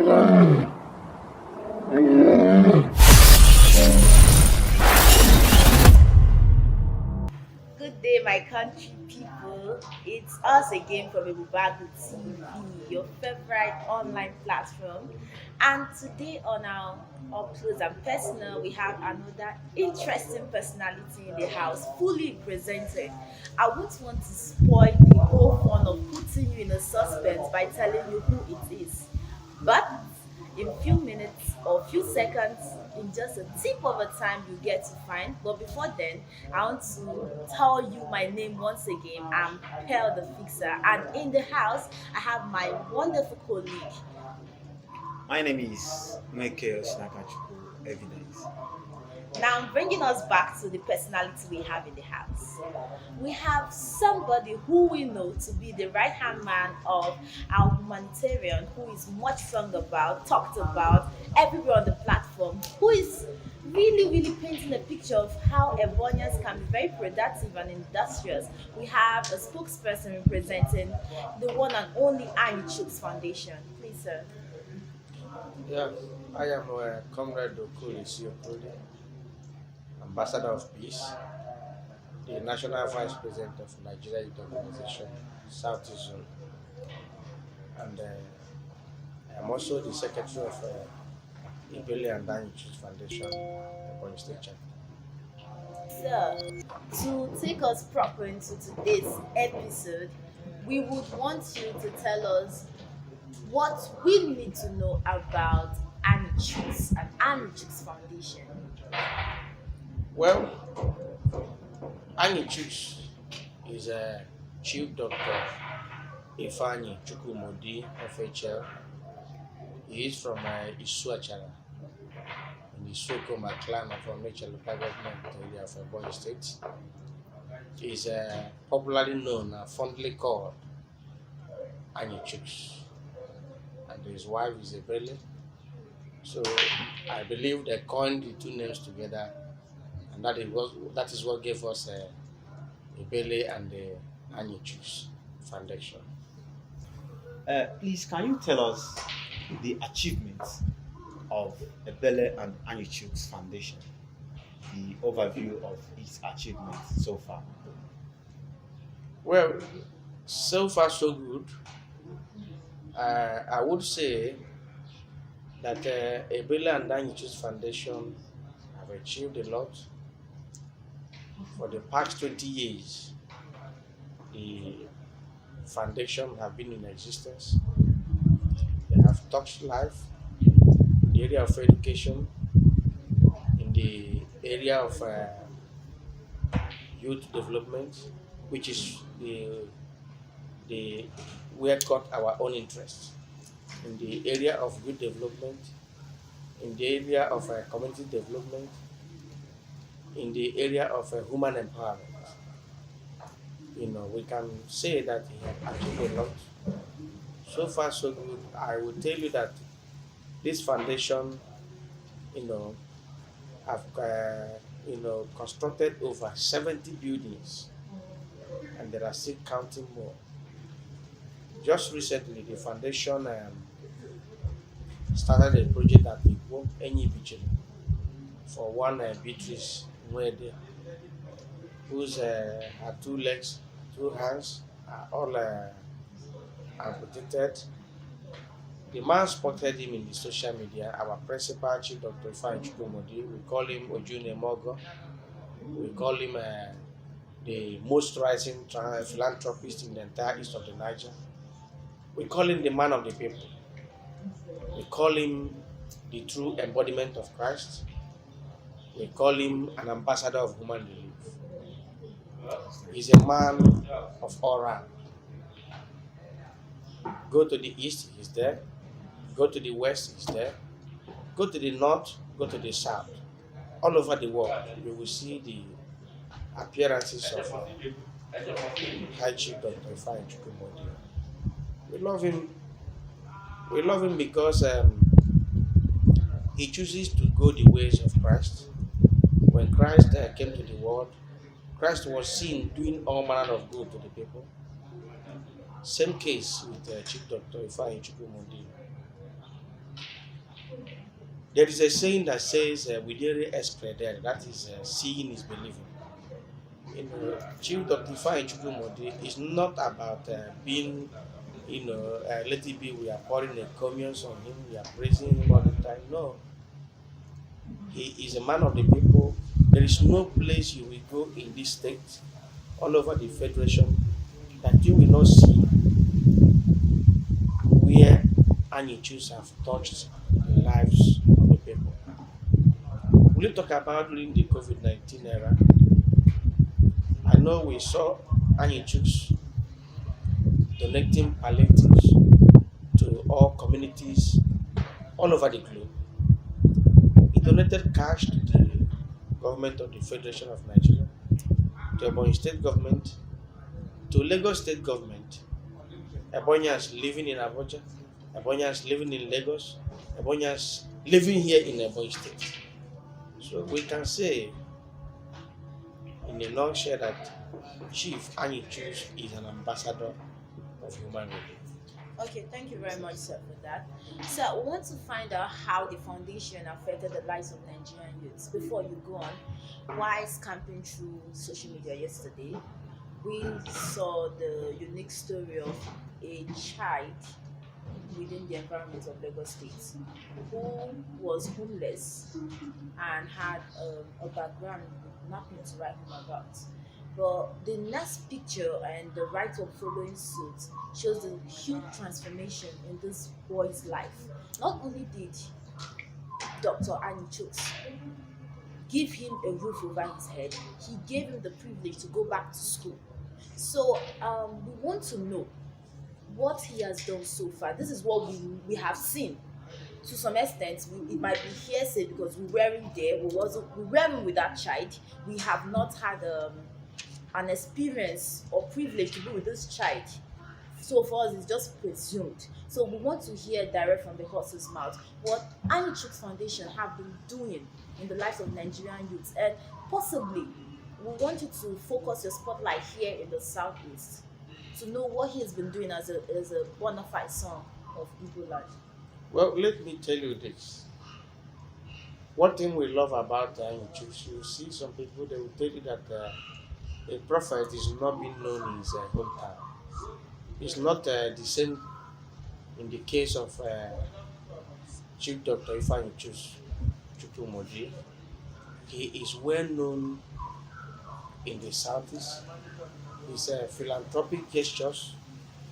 Good day, my country people. It's us again from Ebubagu TV, your favorite online platform. And today on our Up Close and Personal, we have another interesting personality in the house, fully presented. I wouldn't want to spoil the whole fun of putting you in a suspense by telling you who it is. But in few minutes or few seconds, in just a tip of a time, you get to find. But before then, I want to tell you my name once again. I'm Pearl the Fixer, and in the house, I have my wonderful colleague. My name is Michael Shinakachuku Evidence. Now, I'm bringing us back to the personality we have in the house. We have somebody who we know to be the right hand man of our humanitarian, who is much sung about, talked about everywhere on the platform, who is really painting a picture of how Ebonians can be very productive and industrious. We have a spokesperson representing the one and only Annie Chooks Foundation. Please, sir. Yeah, I am Comrade Okuri Siokode, Ambassador of Peace, the National Vice President of Nigeria Youth Organization, Southeast Zone, and I am also the Secretary of Ibele and Danny Church Foundation, Ebonyi State Chapter. So, to take us proper into today's episode, we would want you to tell us what we need to know about Annie Chooks and Annie Chooks Foundation. Well, Annie Chooks is a Chief Doctor Ifeanyi Chukwumodi FHL. He is from Isuachara in the Sokoma clan of Onitsha local government area of Ebonyi State. He is popularly known and fondly called Annie Chooks, and his wife is Ebele. So I believe they coined the two names together, and that is what gave us Ebele and the Annie Chooks Foundation. Please, can you tell us the achievements of the Bele and Annie Chooks Foundation? The overview of its achievements so far. Well, so far so good. I would say that Ebele and Annie Chooks Foundation have achieved a lot. For the past 20 years, the foundation have been in existence. They have touched life in the area of education, in the area of youth development, which is the where got our own interest, in the area of youth development, in the area of community development, in the area of human empowerment. We can say that he has achieved a lot. So far, so good. I will tell you that this foundation, you know, have constructed over 70 buildings, and there are still counting more. Just recently, the foundation started a project at the Wok Enyi Beach for one Beatrice Nwede, whose her two legs, two hands are all amputated. The man spotted him in the social media. Our principal, Chief Dr. Ifeanyi Chukwumodi, we call him Ojune Mogo. We call him the most rising philanthropist in the entire east of the Niger. We call him the man of the people. We call him the true embodiment of Christ. We call him an ambassador of human relief. He's a man of aura. Go to the east, he's there. Go to the west, he's there. Go to the north, go to the south. All over the world, you will see the appearances of High Chief Dr. Ifeanyi Chukwumodi. We love him. We love him because he chooses to go the ways of Christ. When Christ came to the world, Christ was seen doing all manner of good to the people. Same case with Chief Dr. Ifeanyi Chukwumodi. There is a saying that says, "Videre es credere," that is, seeing is believing. Chief Dr. Ifeanyi Chukwumodi is not about being, let it be we are pouring a comments on him, we are praising him all the time. No, he is a man of the people. There is no place you will go in this state, all over the federation, that you will not see where Anichus have touched the lives of the people. Will you talk about during the COVID-19 era? I know we saw Anichus donating palliatives to all communities all over the globe. He donated cash to the government of the Federation of Nigeria, to Ebonyi State government, to Lagos State government. Ebonyans living in Abuja, Ebonyans living in Lagos, Ebonyans living here in Ebonyi State. So we can say in a nutshell that Chief Anichus is an ambassador of human rights. Okay, thank you very much, sir, for that. So, we want to find out how the foundation affected the lives of Nigerian youths. Before you go on, while camping through social media yesterday, we saw the unique story of a child within the environment of Lagos State who was homeless and had a background with nothing to write home about. But the next picture and the write-up following suit shows the huge transformation in this boy's life. Not only did Dr. Annie Chooks give him a roof over his head, he gave him the privilege to go back to school. So we want to know what he has done so far. This is what we have seen. To some extent, it might be hearsay because we weren't there. We weren't with that child. We have not had an experience or privilege to be with this child. So for us, it's just presumed. So we want to hear direct from the horse's mouth what Annie Chooks Foundation have been doing in the lives of Nigerian youths, and possibly we want you to focus your spotlight here in the southeast to know what he has been doing as a bona fide son of Igbo land. Well, let me tell you this. One thing we love about Anichus, you see some people, they will tell you that a prophet is not being known in his hometown. It's not the same in the case of Chief Dr. Ifeanyi Chukwumodi. He is well known in the southeast. His philanthropic gestures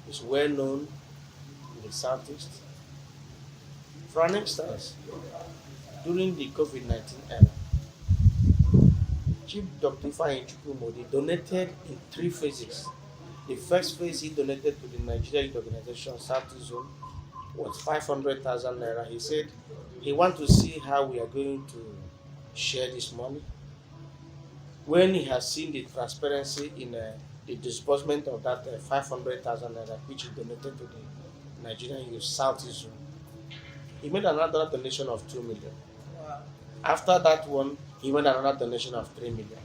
is well known in the southeast. For an instance, during the COVID-19 era, Chief Dr. Ifeanyi Chukwumodi donated in three phases. The first phase he donated to the Nigeria Youth Organization Southeast Zone was 500,000 naira. He said he wants to see how we are going to share this money. When he has seen the transparency in the disbursement of that 500,000 naira, which he donated to the Nigerian Youth Southeast Zone, he made another donation of 2 million. Wow. After that one, he made another donation of 3 million.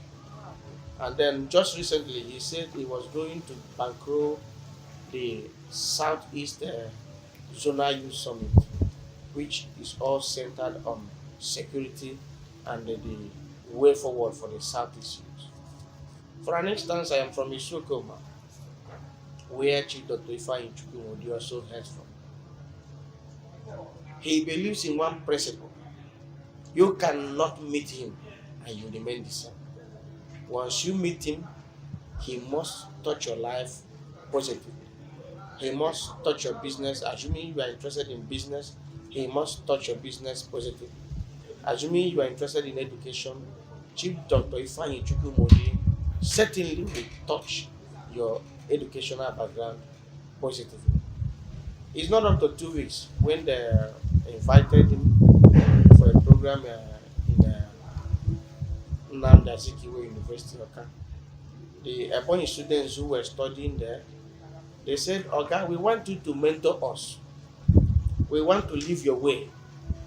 And then just recently, he said he was going to bankroll the Southeast Zonal Youth Summit, which is all centered on security and the way forward for the Southeast youth. For an instance, I am from Isukoma, where Chief Dr. Ifeanyi Chukwumodi also hails from. He believes in one principle. You cannot meet him and you remain the same. Once you meet him, he must touch your life positively. He must touch your business. Assuming you are interested in business, he must touch your business positively. Assuming you are interested in education, Chief Dr. Ifeanyi Chukwumodi certainly will touch your educational background positively. It's not up to 2 weeks when they invited him for a program in Nnamdi Azikiwe University, Oka. The Ebonyi students who were studying there, they said, "Okay, we want you to mentor us. We want to live your way.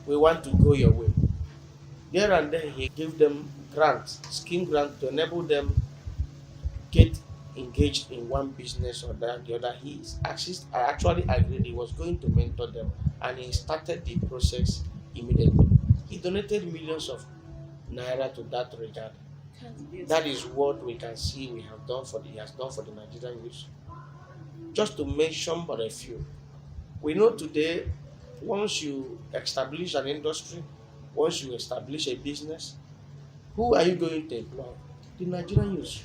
We want to go your way." There and then he gave them grants, scheme grants to enable them get engaged in one business or the other. I actually agreed he was going to mentor them, and he started the process immediately. He donated millions of naira to that regard. That's beautiful. That is what we can see we have done for the he has done for the Nigerian youth. Just to mention but a few. We know today, once you establish an industry, once you establish a business, who are you going to employ? The Nigerian youth.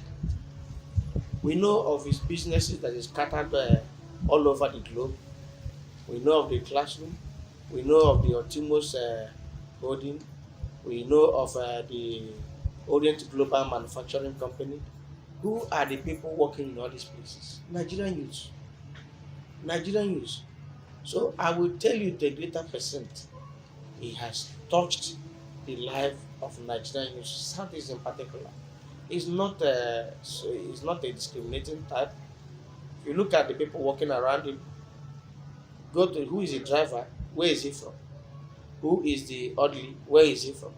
We know of his businesses that is scattered all over the globe. We know of the classroom. We know of the Optimus holding. We know of the Orient Global Manufacturing Company. Who are the people working in all these places? Nigerian youth. Nigerian youth. So I will tell you the greater percent he has touched the life of Nigerian youth, Southeast in particular. He's not a discriminating type. If you look at the people walking around him, go to who is the driver, where is he from? Who is the orderly, where is he from?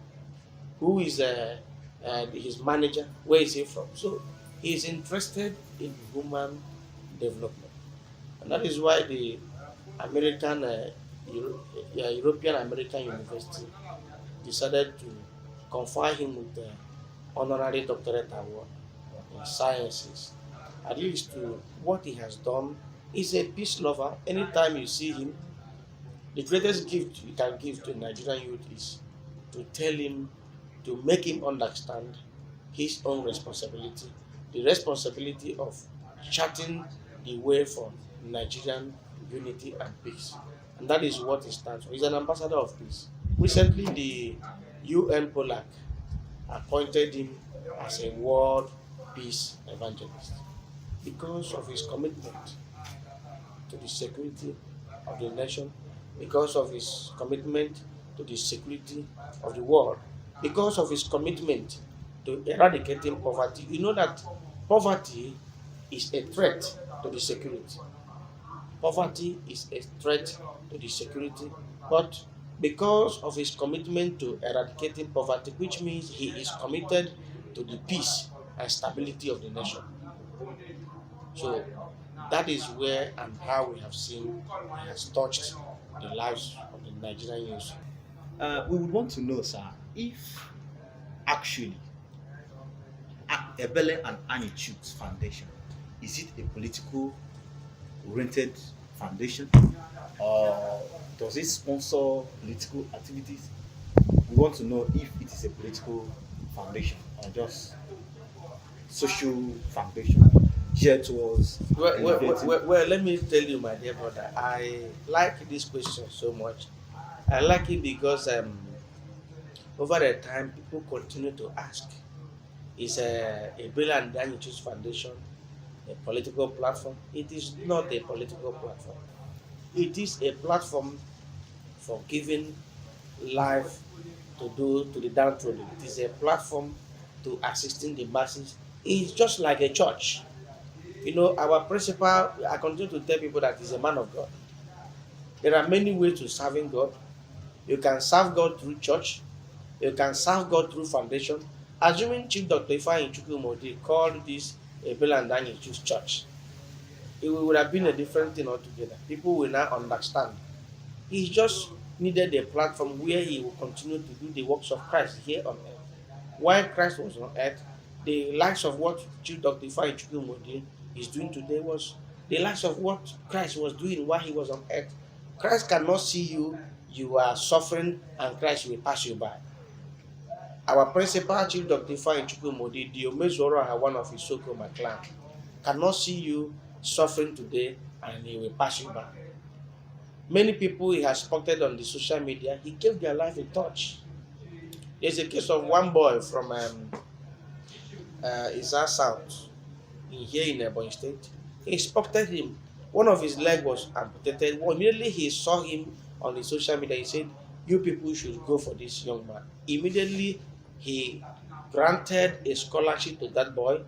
Who is his manager, where is he from? So he is interested in human development. And that is why the American, European American University decided to confer him with the honorary doctorate award in sciences. At least to what he has done, he's a peace lover. Anytime you see him, the greatest gift you can give to Nigerian youth is to tell him, to make him understand his own responsibility, the responsibility of charting the way for Nigerian unity and peace. And that is what he stands for. He's an ambassador of peace. Recently, the UN POLAC appointed him as a world peace evangelist because of his commitment to the security of the nation, because of his commitment to the security of the world, because of his commitment to eradicating poverty. You know that poverty is a threat to the security. Poverty is a threat to the security, but because of his commitment to eradicating poverty, which means he is committed to the peace and stability of the nation. So that is where and how we have seen he has touched the lives of the Nigerian youth. We would want to know, sir, if actually Ebele and Annie Chooks Foundation, is it a political oriented foundation or does it sponsor political activities? We want to know if it is a political foundation or just social foundation geared towards elevating. Well, let me tell you, my dear brother, I like this question so much. I like it because over the time people continue to ask, is a Bill and Daniel Choose Foundation a political platform? It is not a political platform. It is a platform for giving life to the downtrodden. It is a platform to assisting the masses. It's just like a church. You know, our principal, I continue to tell people that he's a man of God. There are many ways to serving God. You can serve God through church. You can serve God through foundation. Assuming Chief Dr. Ifeanyi Chukwumodi called this a Bill and Daniel Choose Church, it would have been a different thing altogether. People will now understand. He just needed a platform where he will continue to do the works of Christ here on earth. While Christ was on earth, the likes of what Chief Dr. Ifeanyi Chukwumodi is doing today was the likes of what Christ was doing while he was on earth. Christ cannot see you, you are suffering, and Christ will pass you by. Our principal, Chief Dr. Ifeanyi Chukwumodi, the Omezoro, one of his so-called clan, cannot see you suffering today and he will pass you by. Many people he has spotted on the social media, he gave their life a touch. There's a case of one boy from Izar South, here in Ebonyi State. He spotted him. One of his leg was amputated. Well, immediately he saw him on the social media. He said, "You people should go for this young man." Immediately, he granted a scholarship to that boy.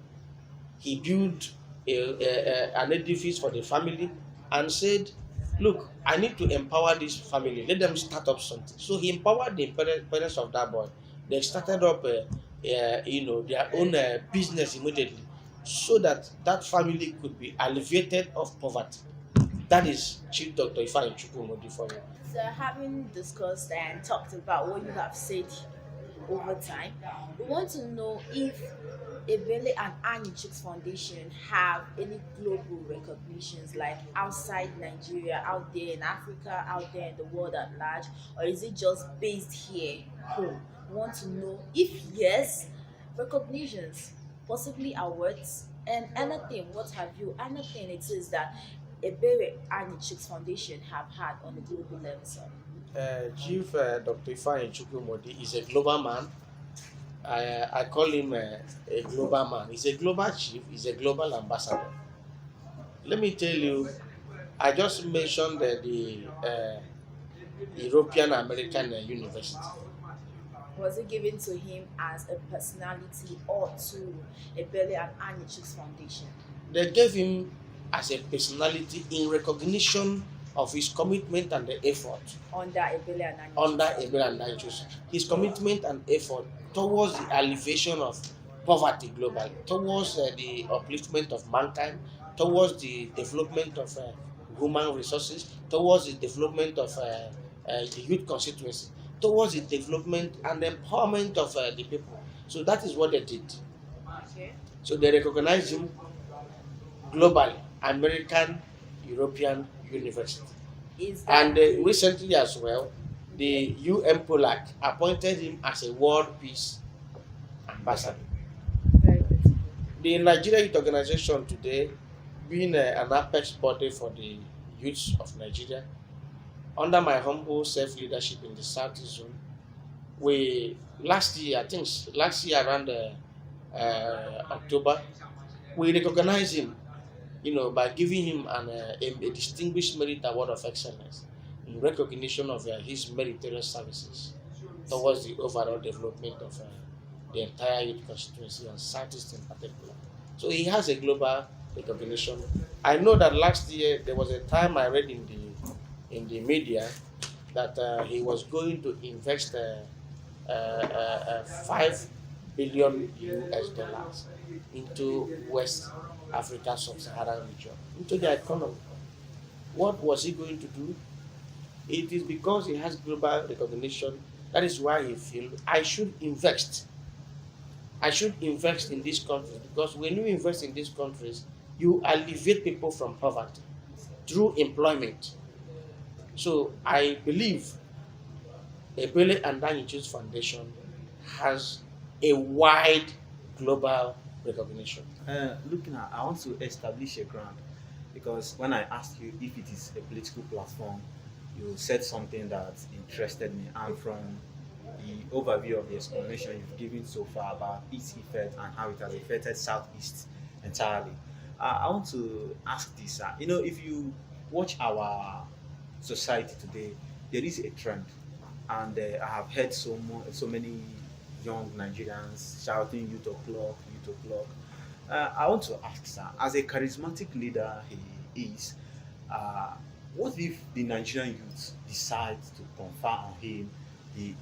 He built an edifice for the family and said, "Look, I need to empower this family. Let them start up something." So he empowered the parents of that boy. They started up, their own business immediately, so that that family could be alleviated of poverty. That is Chief Dr. Ifeanyi Chukwumodi for you. So, having discussed and talked about what you have said over time, we want to know if Ebele and Annie Chicks Foundation have any global recognitions, like outside Nigeria, out there in Africa, out there in the world at large, or is it just based here home? We want to know if yes, recognitions, possibly awards, and anything. What have you? Anything it is that Ebele and Chicks Foundation have had on a global level, sir. Chief Dr. Ifeanyi Chukwumodi is a global man. I call him a global man. He's a global chief, he's a global ambassador. Let me tell you, I just mentioned the European American University. Was it given to him as a personality or to Ebele and Annie Chicks Foundation? They gave him as a personality in recognition of his commitment and the effort Under Ebele and Annie under Chicks. Ebele and Anchos. His commitment and effort towards the alleviation of poverty globally, towards the upliftment of mankind, towards the development of human resources, towards the development of the youth constituency, towards the development and empowerment of the people. So that is what they did. Okay. So they recognized him globally, American, European University. Is that And recently as well, the UN POLAC appointed him as a World Peace Ambassador. very beautiful? The Nigeria Youth Organization today, being an apex body for the youths of Nigeria, under my humble self-leadership in the Southeast Zone, we last year, I think last year around October, we recognized him, by giving him a distinguished merit award of excellence in recognition of his meritorious services towards the overall development of the entire youth constituency and Southeast in particular. So he has a global recognition. I know that last year there was a time I read in the media that he was going to invest 5 billion US dollars into West Africa sub-Saharan region, into the economy. What was he going to do? It is because he has global recognition. That is why he feel I should invest. I should invest in these countries because when you invest in these countries, you alleviate people from poverty through employment. So I believe Ebele and Annie Foundation has a wide global recognition. Looking at, I want to establish a ground because when I asked you if it is a political platform, you said something that interested me, and from the overview of the explanation you've given so far about its effect and how it has affected Southeast entirely, I want to ask this. If you watch our society today, there is a trend, and I have heard so many young Nigerians shouting "Youth o'clock, Youth o'clock." I want to ask, sir, as a charismatic leader he is, what if the Nigerian youth decide to confer on him the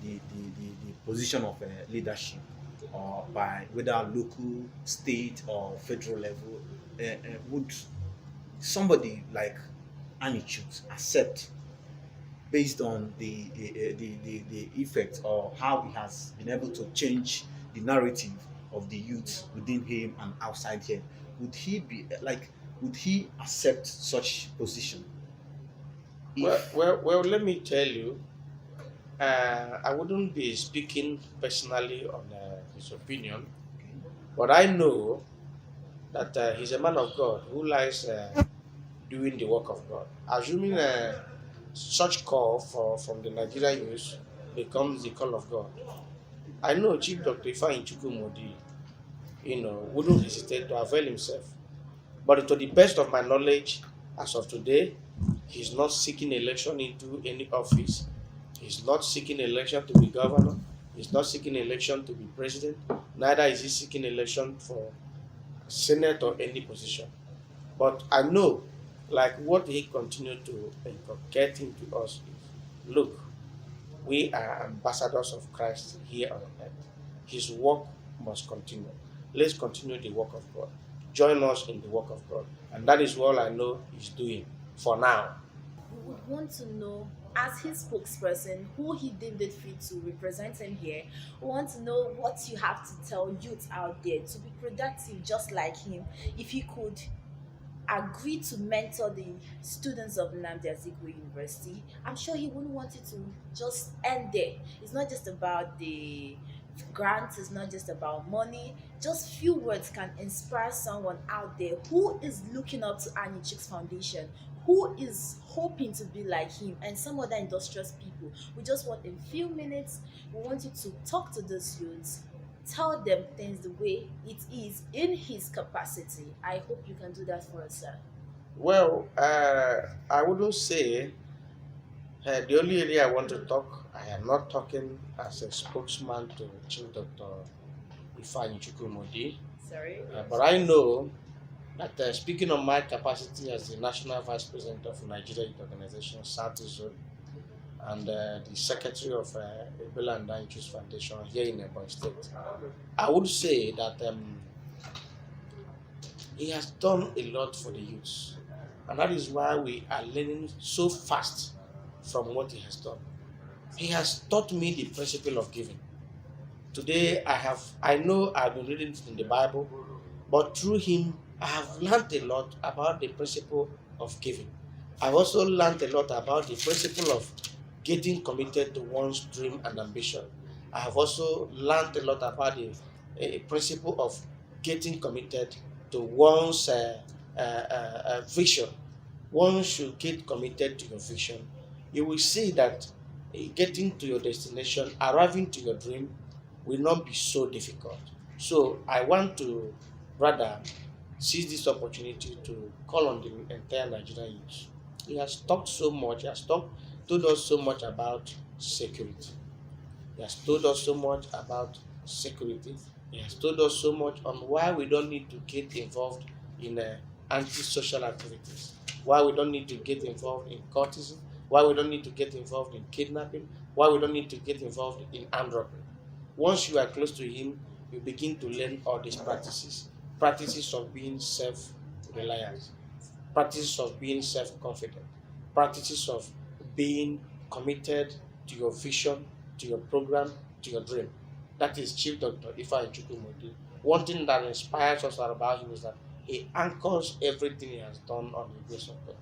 position of leadership, or by whether local, state, or federal level? Would somebody like Annie Chuks accept based on the effect or how he has been able to change the narrative of the youth within him and outside here? Would he accept such position? Well, let me tell you, I wouldn't be speaking personally on his opinion, but I know that he's a man of God who likes doing the work of God. Assuming such call from the Nigerian youth becomes the call of God, I know Chief Dr. Ifeanyi Chukwumodi, wouldn't hesitate to avail himself. But to the best of my knowledge, as of today, he's not seeking election into any office. He's not seeking election to be governor. He's not seeking election to be president. Neither is he seeking election for Senate or any position. But I know, like what he continued to get into us is, look, we are ambassadors of Christ here on earth. His work must continue. Let's continue the work of God. Join us in the work of God. And that is all I know he's doing. for now. We would want to know, as his spokesperson, who he deemed it fit to represent him here. We want to know what you have to tell youth out there to be productive just like him. If he could agree to mentor the students of Nnamdi Azikiwe University, I'm sure he wouldn't want it to just end there. It's not just about the grants, it's not just about money. Just few words can inspire someone out there who is looking up to Annie Chooks Foundation, who is hoping to be like him and some other industrious people. We just want in few minutes, we want you to talk to those youths, tell them things the way it is in his capacity. I hope you can do that for us, sir. Well, I wouldn't say the only area I want to talk, I am not talking as a spokesman to Chief Dr. Ifeanyi Chukwumodi, Sorry. but I know that speaking on my capacity as the National Vice President of Nigeria Youth Organization Southeast Zone and the Secretary of Ebele and Annie Chooks Foundation here in Ebonyi State, I would say that he has done a lot for the youths, and that is why we are learning so fast from what he has done. He has taught me the principle of giving. Today, I know I've been reading it in the Bible, but through him, I have learned a lot about the principle of giving. I've also learned a lot about the principle of getting committed to one's dream and ambition. I have also learned a lot about the principle of getting committed to one's vision. One should get committed to your vision. You will see that getting to your destination, arriving to your dream, will not be so difficult. So I want to rather seize this opportunity to call on the entire Nigerian youth. He has talked so much, he has told us so much about security. He has told us so much about security. He has told us so much on why we don't need to get involved in anti-social activities, why we don't need to get involved in cultism, why we don't need to get involved in kidnapping, why we don't need to get involved in armed robbery. Once you are close to him, you begin to learn all these practices of being self-reliant, practices of being self-confident, practices of being committed to your vision, to your program, to your dream. That is Chief Dr. Ifeanyi Chukwumodi. One thing that inspires us about him is that he anchors everything he has done on the grace of God.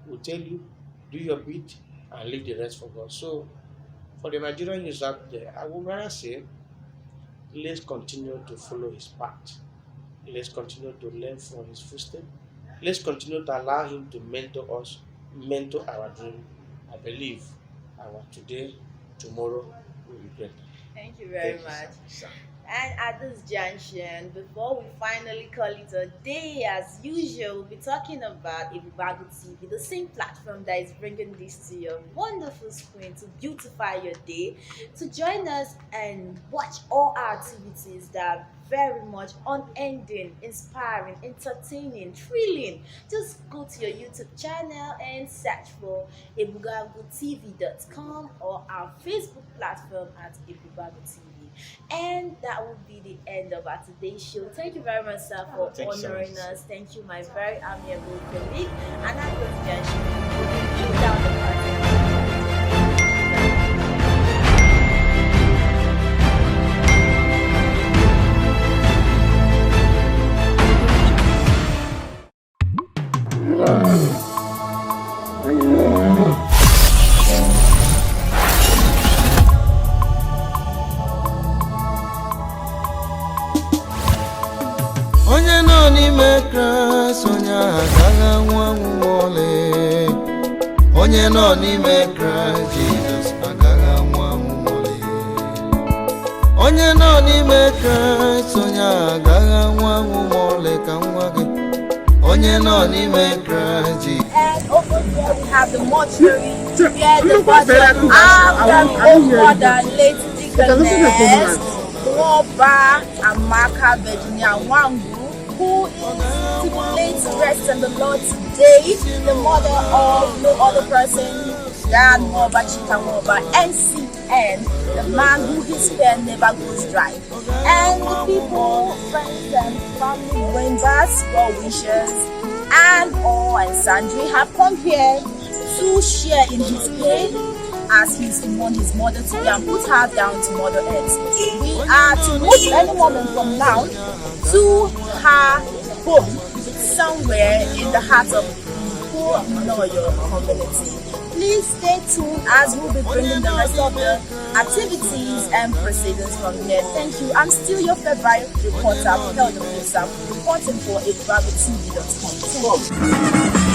He will tell you, do your bit and leave the rest for God. So, for the Nigerian youth out there, I would rather say, let's continue to follow his path. Let's continue to learn from his footsteps. Let's continue to allow him to mentor us, mentor our dream. I believe our today, tomorrow will be better. Thank you very much. And at this junction, before we finally call it a day, as usual, we'll be talking about Ebubago TV, the same platform that is bringing this to your wonderful screen to beautify your day. To join us and watch all our activities that are very much unending, inspiring, entertaining, thrilling, just go to your YouTube channel and search for ebugagotv.com or our Facebook platform at Ebubago TV. And that will be the end of our today's show. Thank you very much, sir, for honoring us. Thank you, my very amiable colleague. And at this junction, we'll be down the party. Onye nọ n'ime Kraịst onye agaghị anwụ anwụ ole. Onye nọ n'ime Kraịst Jizọs agaghị anwụ anwụ ole. Onye nọ n'ime Kraịst onye agaghị anwụ anwụ ole ka nwa gị. Onye nọ n'ime Kraịst Jizọs. And over here we have the mortuary where the body of our own mother, late Deaconess Nwoba Amaka Virginia Wangu, who is to late rest in the Lord today, the mother of no other person than Nwoba Chika Nwoba, NCN, the man who his pen never goes dry. And the people, friends and family members, well wishers, and all and Sandri have come here to share in his pain as he's to mourn his mother today and put her down to Mother Earth. We are to move any moment from now to her home somewhere in the heart of Iloyo community. Please stay tuned as we'll be bringing the rest of the activities and proceedings from here. Thank you. I'm still your favorite reporter, Pelda Musa, reporting for ABRAVOTV.com. Thank you.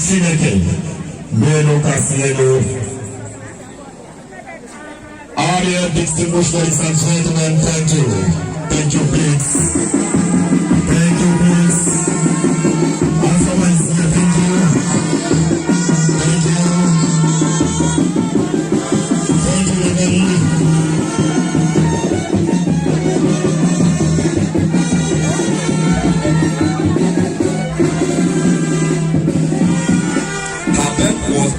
Chineke, Melo Casielo. All your distinguished ladies and gentlemen, thank you. Thank you, please. Thank you, please. Also, my sister, thank you. Thank you. Thank you, everybody.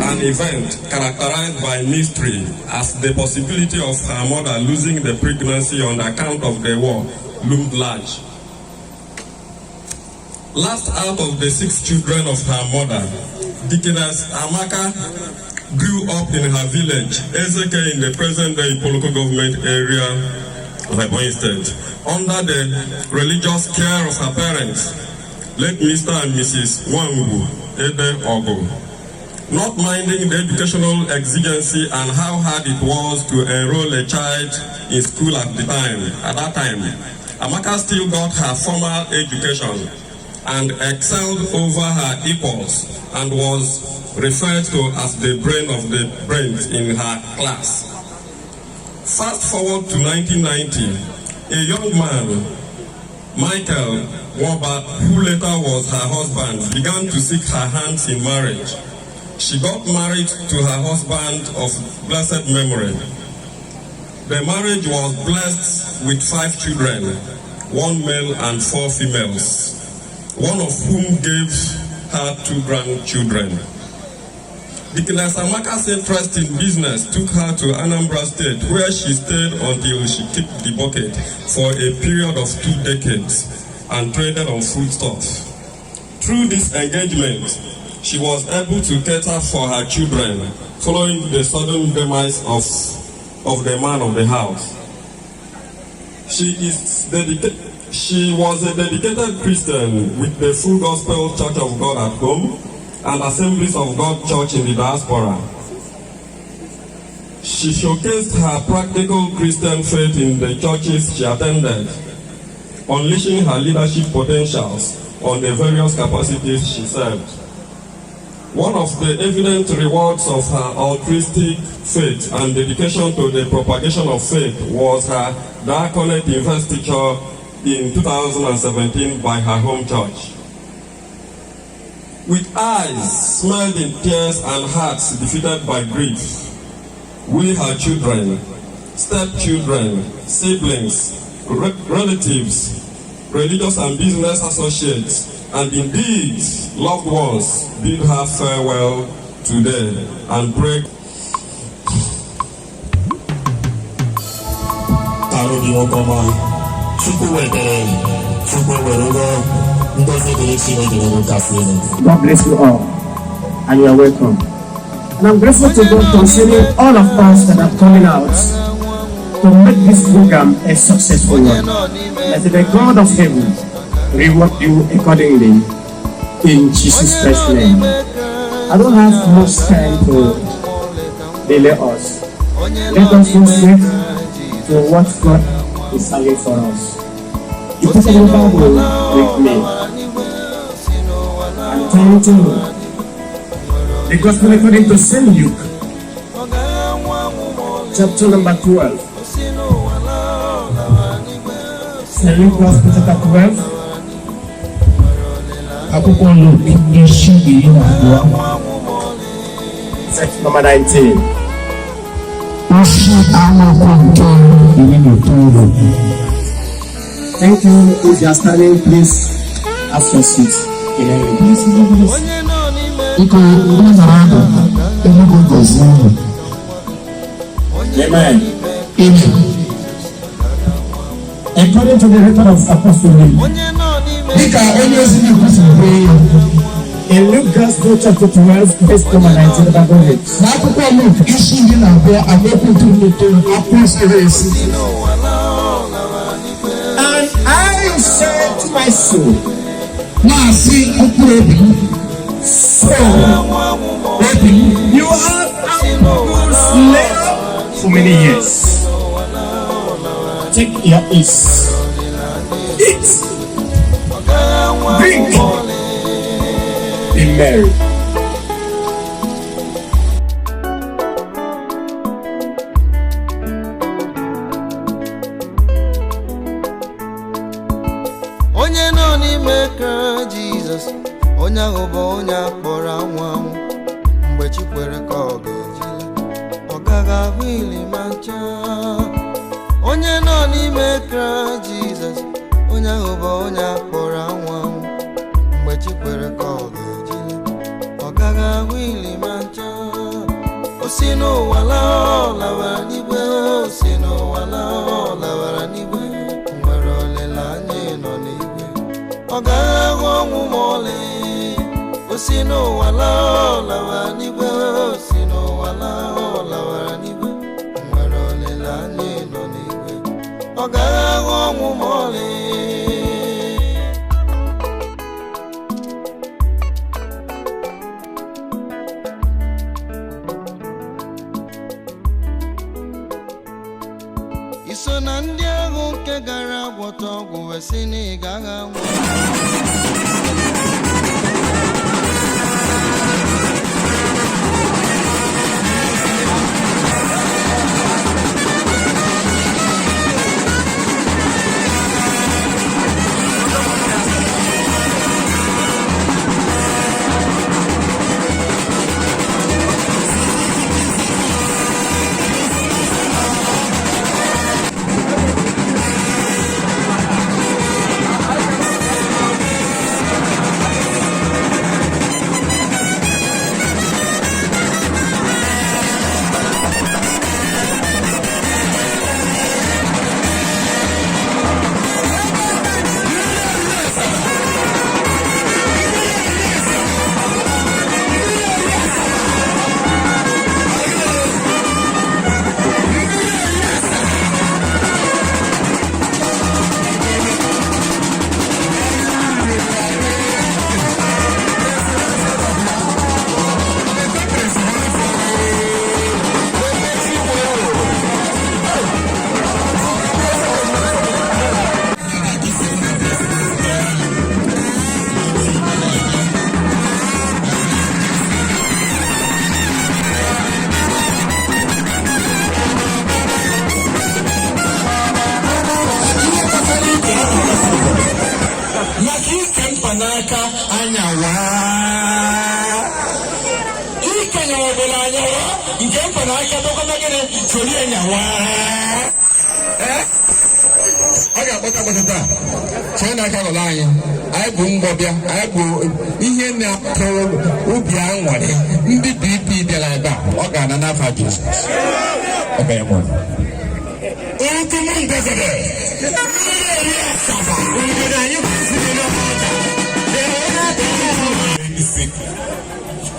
an event characterized by mystery, as the possibility of her mother losing the pregnancy on account of the war loomed large. Last out of the 6 children of her mother, Deaconess Amaka grew up in her village, Ezeke, in the present-day Ipoloko government area of Ebonyi State, under the religious care of her parents, late Mr. and Mrs. Wangu Ede Ogo. Not minding the educational exigency and how hard it was to enroll a child in school at that time, Amaka still got her formal education and excelled over her equals and was referred to as the brain of the brains in her class. Fast forward to 1990, a young man, Michael Waba, who later was her husband, began to seek her hands in marriage. She got married to her husband of blessed memory. The marriage was blessed with 5 children, 1 male and 4 females, one of whom gave her 2 grandchildren. Deaconess Amaka's interest in business took her to Anambra State, where she stayed until she kicked the bucket for a period of 2 decades and traded on foodstuffs. Through this engagement, she was able to cater for her children following the sudden demise of the man of the house. She was a dedicated Christian with the Full Gospel Church of God at home and Assemblies of God Church in the diaspora. She showcased her practical Christian faith in the churches she attended, unleashing her leadership potentials on the various capacities she served. One of the evident rewards of her altruistic faith and dedication to the propagation of faith was her diaconate investiture in 2017 by her home church. With eyes smeared in tears and hearts defeated by grief, we, her children, stepchildren, siblings, relatives, religious and business associates, and indeed loved ones bid her farewell today and pray. God bless you all, and you are welcome. And I'm grateful to God concerning all of us that are coming out to make this program a successful one. Let the God of heaven reward you accordingly in Jesus Christ's name. I don't have much time to delay us. Let us go straight to what God is having for us. You put the Bible with me. I'm trying to the Gospel according to St. Luke, chapter number 12. St. Luke Gospel chapter 12. Akwụkwọ Luke isi iri na abụọ. Section number 19. Thank you. If you are standing, please have your seat. Amen. Amen. According to the record of Apostle Luke, in Luke Gospel chapter 12, verse number 19, the Bible reads, and I said to my soul, soul, you have apples laid up for many years. Take your ease. Eat. Drink. Be merry. Onye nọ n'ime Kraịst Jizọs, onye ahụ bụ onye akpọrọ anwụ anwụ. Mgbe chi kwere ka ọ ga-ejila, ọ gaghị ahụ ili ma ncha. Onye nọ n'ime Kraịst Jizọs, onye ahụ bụ onye akpọrọ anwụ anwụ. Mgbe chi kwere ka ọ ga-ejila, ọ gaghị ahụ ili ma ncha. Osino wala lawara n'igwe, osino wala lawara n'igwe, nwere olileanya nọ n'igwe. Ọ gaghị ahụ ọnwụ ma ọlị. Osino wala lawara n'igwe, osino wala lawara n'igwe, nwere olileanya nọ n'igwe. Ọ gaghị ahụ ọnwụ ma ọlị. Iso na ndị ahụ nke gara gwọta ọgwụ wee sị na ị gaghị anwụ. Panaka anyawa ikanya wabela anyawa nke panaka doko nagene soli anyawa aga bota bota chena ka go lanye ai bu ngbobia ai bu ihe na pro obi anware ndi BP dela ba o ga na na fa Jesus okay mo ultimo ndezede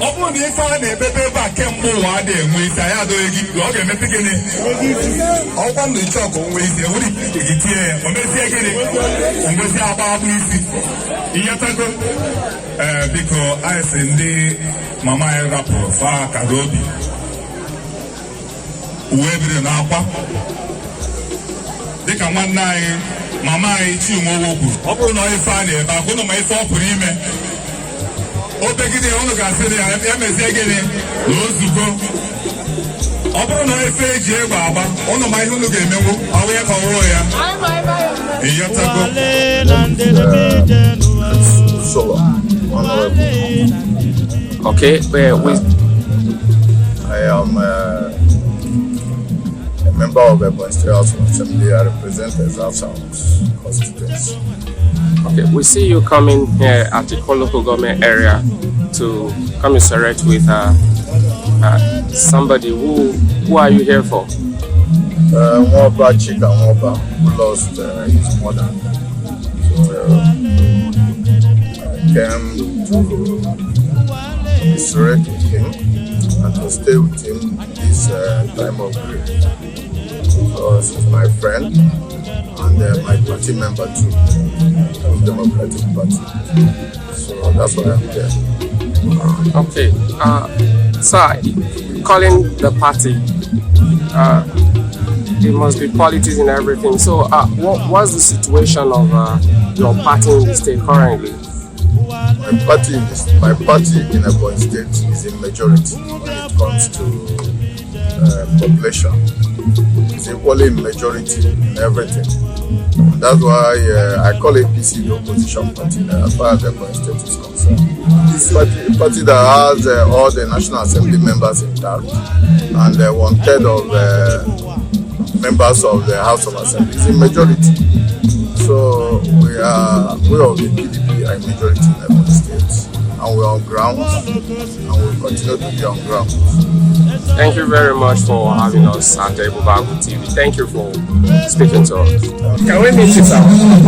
ọbụ na ife a na-ebebe ebe a kemgbe ụwa a na-enwe isi anyị adọghị gị ọ ga-emepe gịnị ọkwa ndụ chọkụ nwe isi ewuri gị tie ya o mezie gịnị o mezie agba akpụ isi inyetago biko anyị si ndị mama anyị rapụrụ fa kara obi uwe biri na akwa dịka nwanne anyị mama anyị Chinwowo kwuru ọ bụrụ na ife a na-ebe akwa ụnụ ma ife ọ pụrụ ime obegide ụnụ ga-asị na ya mezie gịnị na ozugbo ọ bụrụ na ife eji egbe agba ụnụ ma ihe ụnụ ga-emenwu ọwụ ya ka ọwụrụ ya ịghọtago. Okay, I am a member of Ebonyi State House of Assembly. I represent the South constituency. Okay, we see you coming here at the local government area to commiserate with somebody. Who are you here for? Nwoba Chika Nwoba, who lost his mother. So I came to commiserate with him and to stay with him this time of grief. Because he's my friend and my party member too, of the Democratic Party. So that's why I'm here. Okay, so calling the party, there must be politics in everything. So what's the situation of your party in the state currently? My party in Ebonyi State is in majority when it comes to population. It's equally in majority in everything. And that's why I call APC the opposition party as far as Ebonyi State is concerned. It's a party that has all the National Assembly members intact and 1/3 of members of the House of Assembly is in majority. So we of the PDP are in majority in Ebonyi State, and we're on ground, and we'll continue to be on ground. Thank you very much for having us at Able Bible TV. Thank you for speaking to us. Can we meet you, sir?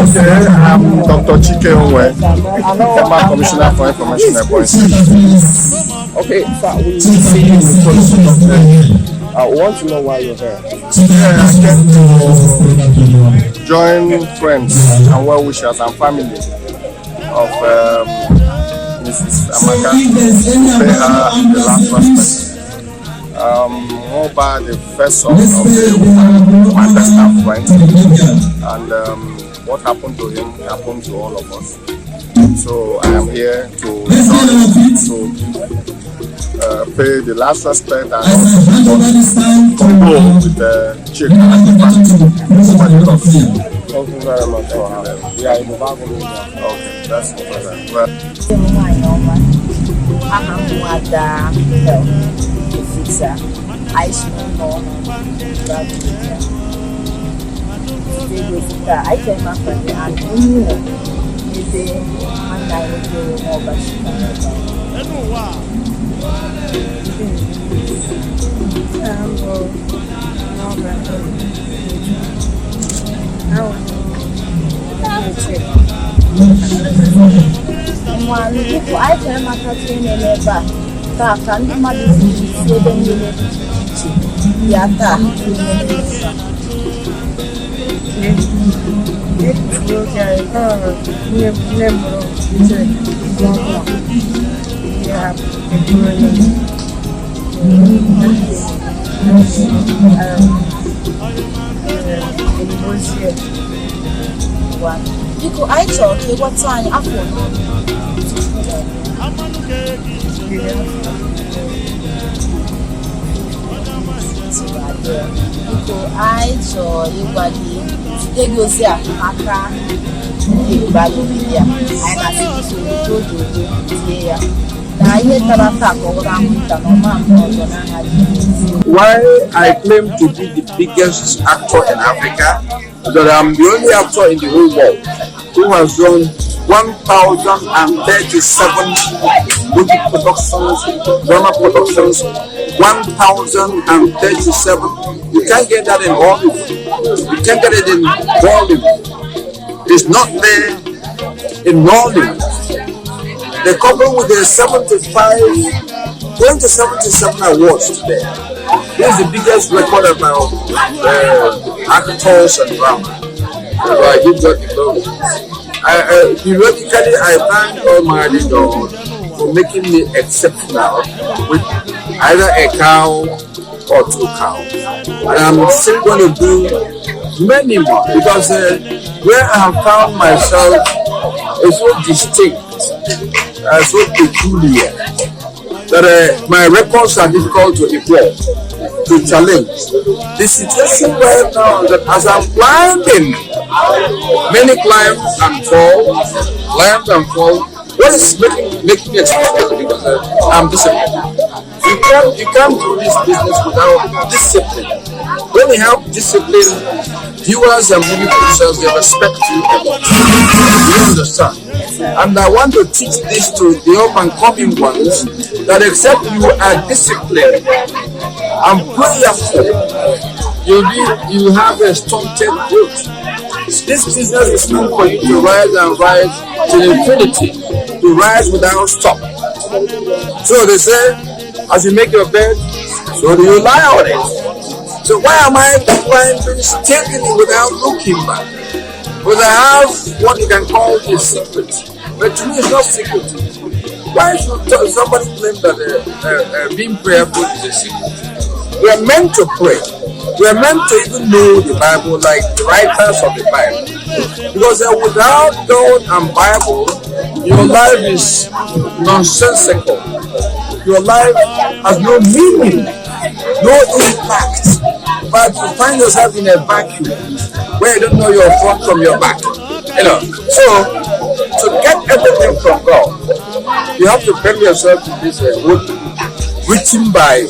Okay, I'm Dr. Chike Onwe, former Commissioner for Information and Voice. Okay, sir, we see you in the I want to know why you're here. Yeah, I came to join friends and well wishers and family of Mrs. Amaka to pay her the last respect. Moba, the first son of my best friend, and what happened to him happened to all of us. So I am here to pay the last respect and also go with the chick and the family. Thank you very much for having we are in the Bible. Okay, that's important. Well, I came up and you I came up I talk what time after I saw you body they go see a maka body Why I claim to be the biggest actor in Africa is that I'm the only actor in the whole world who has done 1,037 movie productions, drama productions, 1,037. You can't get that in Hollywood. You can't get it in Bollywood. It's not there in Hollywood. They couple with the going to 77 awards today. This is the biggest record about actors and drama. So I give God the glory. Periodically, I thank Almighty God for making me exceptional with either a cow or two cows. And I'm still going to do many more because where I have found myself is so distinct, so peculiar, that my records are difficult to equal, to challenge. The situation right now is that as I'm climbing, many climb and fall, What is making me excited because I'm disciplined. You can't do this business without discipline. When you have discipline, viewers and movie producers, they respect you a lot. You understand? And I want to teach this to the up and coming ones that except you are disciplined and prayerful, you have a stunted growth. This business is meant for you to rise and rise to infinity, to rise without stop. So they say, as you make your bed, so do you lie on it. So why am I climbing steadily without looking back? Because I have what you can call a secret, but to me it's not secret. Why should somebody claim that being prayerful is a secret? We are meant to pray. We are meant to even know the Bible like the writers of the Bible. Because without God and Bible, your life is nonsensical. Your life has no meaning, no impact. But you find yourself in a vacuum where you don't know your front from your back. So to get everything from God, you have to bring yourself to this book written by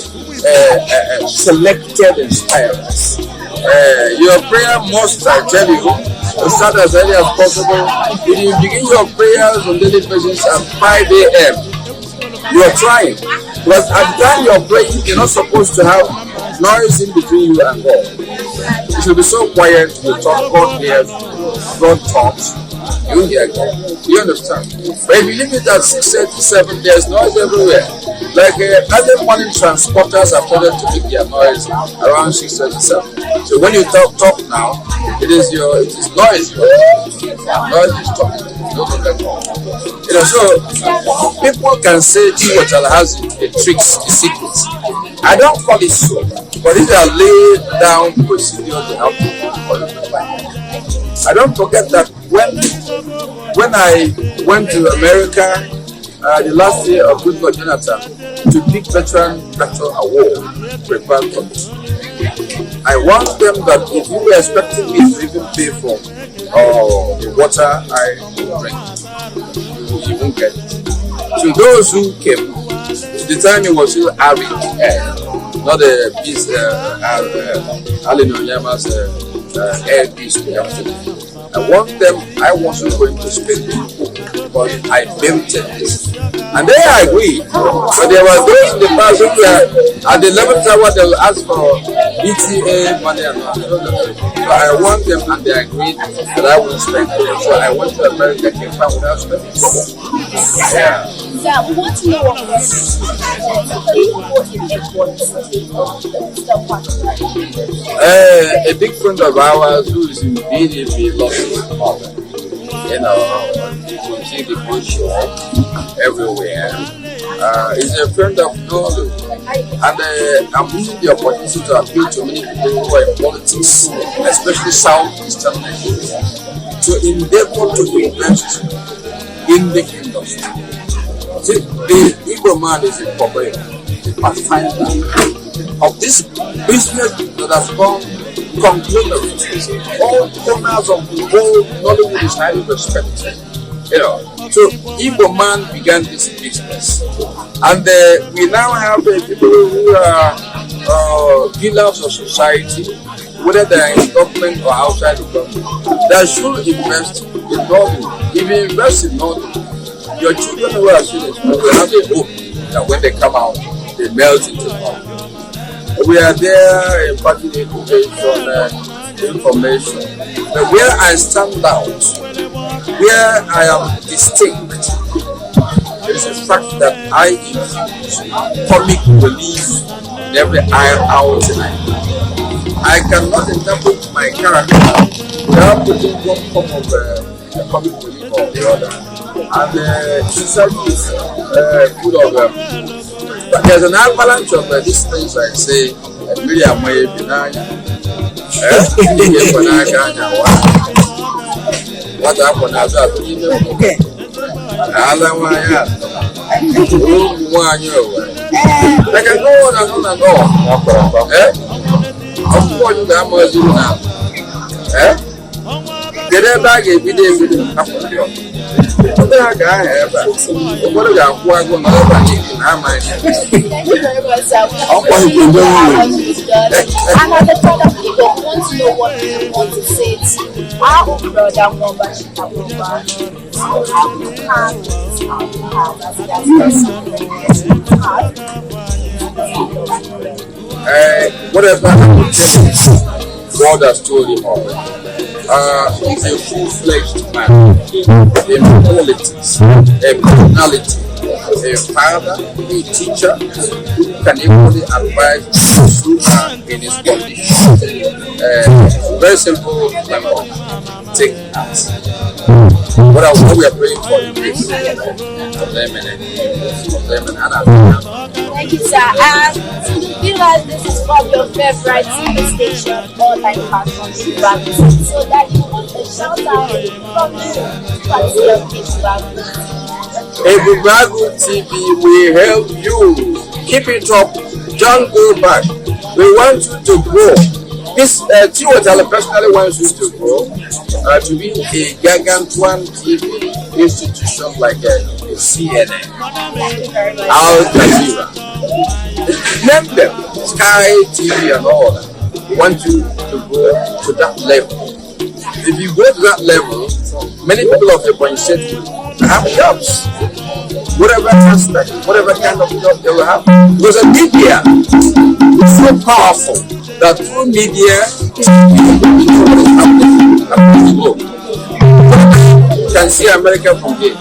selected inspirers. Your prayer must, I tell you, start as early as possible. If you begin your prayers on daily basis at 5 a.m., you are trying. Because at the time you're praying, you're not supposed to have noise in between you and God. You should be so quiet, you talk, God hears, God talks, you hear God. You understand? But if you leave it at 6:37, there's noise everywhere. Like early morning transporters are started to make their noise around 6:37. So when you talk now, it is noise. Noise is talking. You know, so people can say Chiwetala has a tricks, a secrets. I don't call it so, but these are laid down procedures to help people follow the Bible. I don't forget that when I went to America the last year of Goodluck Jonathan to pick veteran battle award prepared for me. I warned them that if you were expecting me to even pay for the water I drink, you won't get it. So those who came, to the time it was still arid air, not a piece, Alan Onyama's air piece we have today. I warned them I wasn't going to spend it, but I limited this. And they agreed. But there were those in the past who were at the 11th hour they will ask for ETA money and all. So I warned them and they agreed that I would spend it. So I went to America, came back without spending. Yeah. Yeah, we want to know what a big friend of ours who is in BDP lost his mother. You know, you see the bush everywhere. He's a friend of Nolu. And I'm using the opportunity to appeal to many people who are in politics, especially Southeastern Nigeria, to endeavor to invest in the industry. See, the Igbo man is a corporate, the pathfinder of this business that has gone conglomerate. All corners of the world, Nollywood is highly respected. You know, so Igbo man began this business, and we now have people who are pillars of society, whether they are in government or outside the government, that should invest in Nollywood. If you invest in Nollywood, your children who are students will have a hope that when they come out, they melt into love. We are there imparting education, information. But where I stand out, where I am distinct, is the fact that I infuse comic relief in every outing. I cannot interpret my character without putting one form of comic relief or the other. And sincerely, good of them. But there's an avalanche of these things I say, and really I'm way behind. What happened as I okay. I can go on and on and on. Of course, that was you now. Get a bag every day with the Thank you very much, sir. And at the time that people want to know what you want to say to our own brother, Mwamba Chikawamba. So how you have as whatever God has told him already. He's a full-fledged man in qualities, a personality, a father, a teacher who can equally advise in his condition. Very simple number. Take that. What we are praying for you is for them and Anna. Thank you, sir. And to the viewers, this is one of your favorite TV station, online platform, so that you want a shout out from you. Ebubagu TV will help you. Keep it up. Don't go back. We want you to grow. This Chiwetala personally wants you to grow to be a gargantuan TV institution like a CNN, Al Jazeera. Name them, Sky TV and all that. We want you to go to that level. if you go to that level, many people of the Ebonyi State have jobs. Whatever aspect, whatever kind of job they will have. Because the media is so powerful that through media, you can see America from here.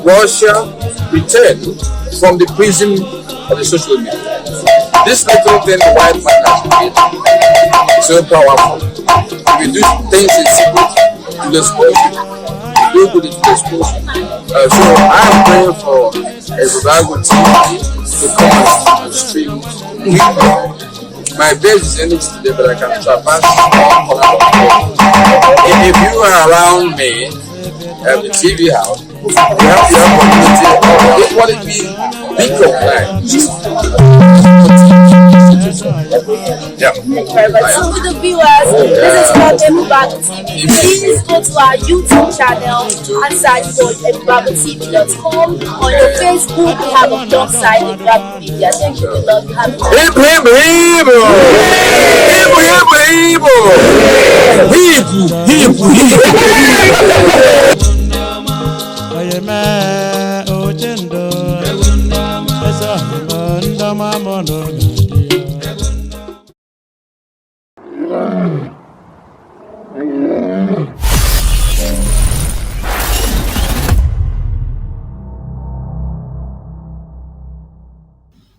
Russia returned from the prison of the social media. This little thing the white man has created is so powerful. If you do things in secret, you expose it. Do good to expose it. So I am praying for Ebubago TV to come and stream weekly. My base is ending today, but I can traverse all if you are around me at the TV house, you have the opportunity. Just want to be big yeah. So to the viewers, this is called Ebubago TV. Please go to our YouTube channel and search for EbubagoTV.com. On your Facebook, we have a blog site, Ebubago Media. Thank you, we love you. Have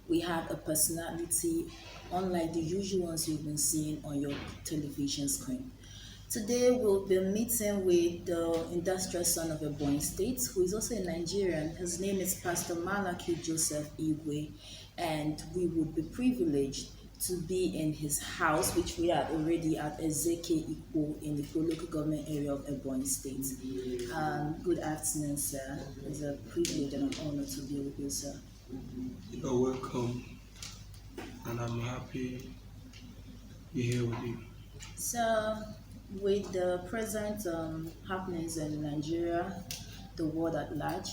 We have a personality unlike the usual ones you've been seeing on your television screen. Today we'll be meeting with the industrious son of Ebonyi State, who is also a Nigerian. His name is Pastor Malaki Joseph Igwe, and we would be privileged to be in his house, which we are already at Ezeke Ikwo in the local government area of Ebonyi State. Good afternoon, sir. It's a privilege and an honor to be with you, sir. You're welcome, and I'm happy to be here with you. So, with the present happenings in Nigeria, the world at large,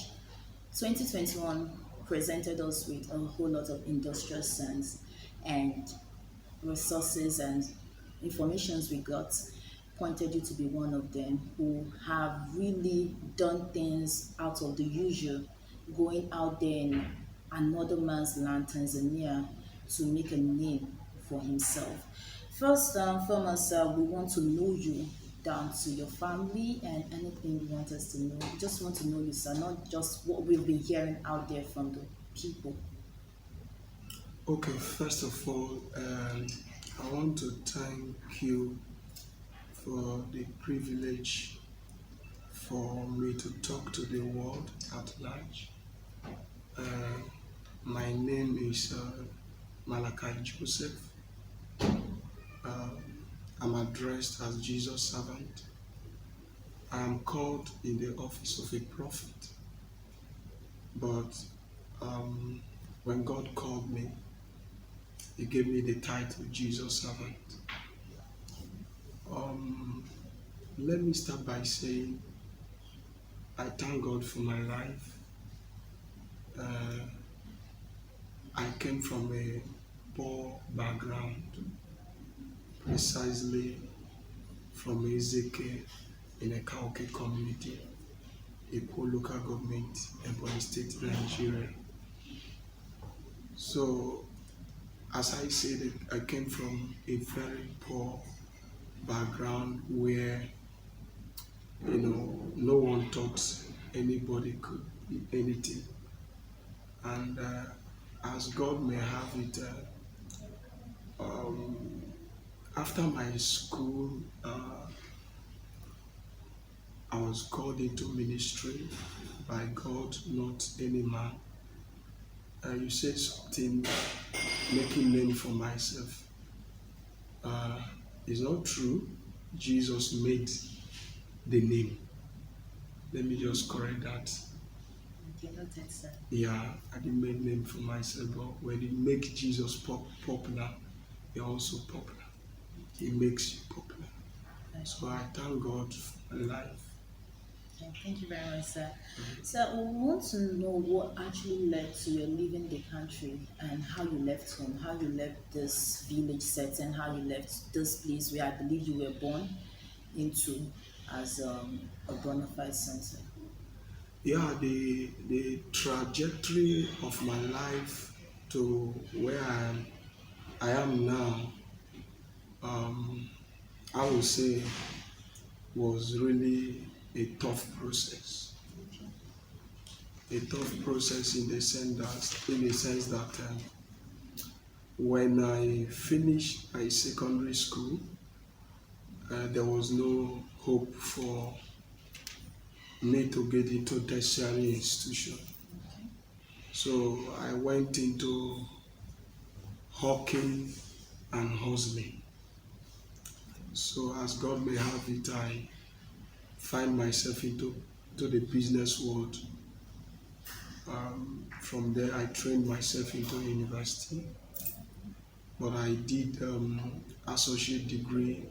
2021 presented us with a whole lot of industrial science and resources and informations we got pointed you to be one of them who have really done things out of the usual, going out there in another man's land, Tanzania, to make a name for himself. First and foremost, we want to know you down to your family and anything you want us to know. We just want to know you, sir, not just what we've been hearing out there from the people. Okay, first of all, I want to thank you for the privilege for me to talk to the world at large. My name is Malachi Joseph. I'm addressed as Jesus' servant. I am called in the office of a prophet. But when God called me, He gave me the title Jesus' servant. Let me start by saying I thank God for my life. I came from a poor background, precisely from Ezeke in a Kauke community, Ikwo local government, Ebonyi State, Nigeria. So, as I said, I came from a very poor background where, no one thought anybody could be anything. And as God may have it, after my school, I was called into ministry by God, not any man. You said something, making name for myself. It's not true. Jesus made the name. Let me just correct that. Yeah, I didn't make name for myself, but when you make Jesus popular, you're also popular. He makes you popular. So I thank God for my life. Thank you very much, sir. So we want to know what actually led to your leaving the country and how you left home, how you left this village setting, how you left this place where I believe you were born, into as a bona fide censor? Yeah, the trajectory of my life to where I am now, I would say was really a tough process. A tough process in the sense that when I finished my secondary school, there was no hope for me to get into tertiary institution. So I went into hawking and hustling. So as God may have it, I find myself into the business world. From there, I trained myself into university, but I did associate degree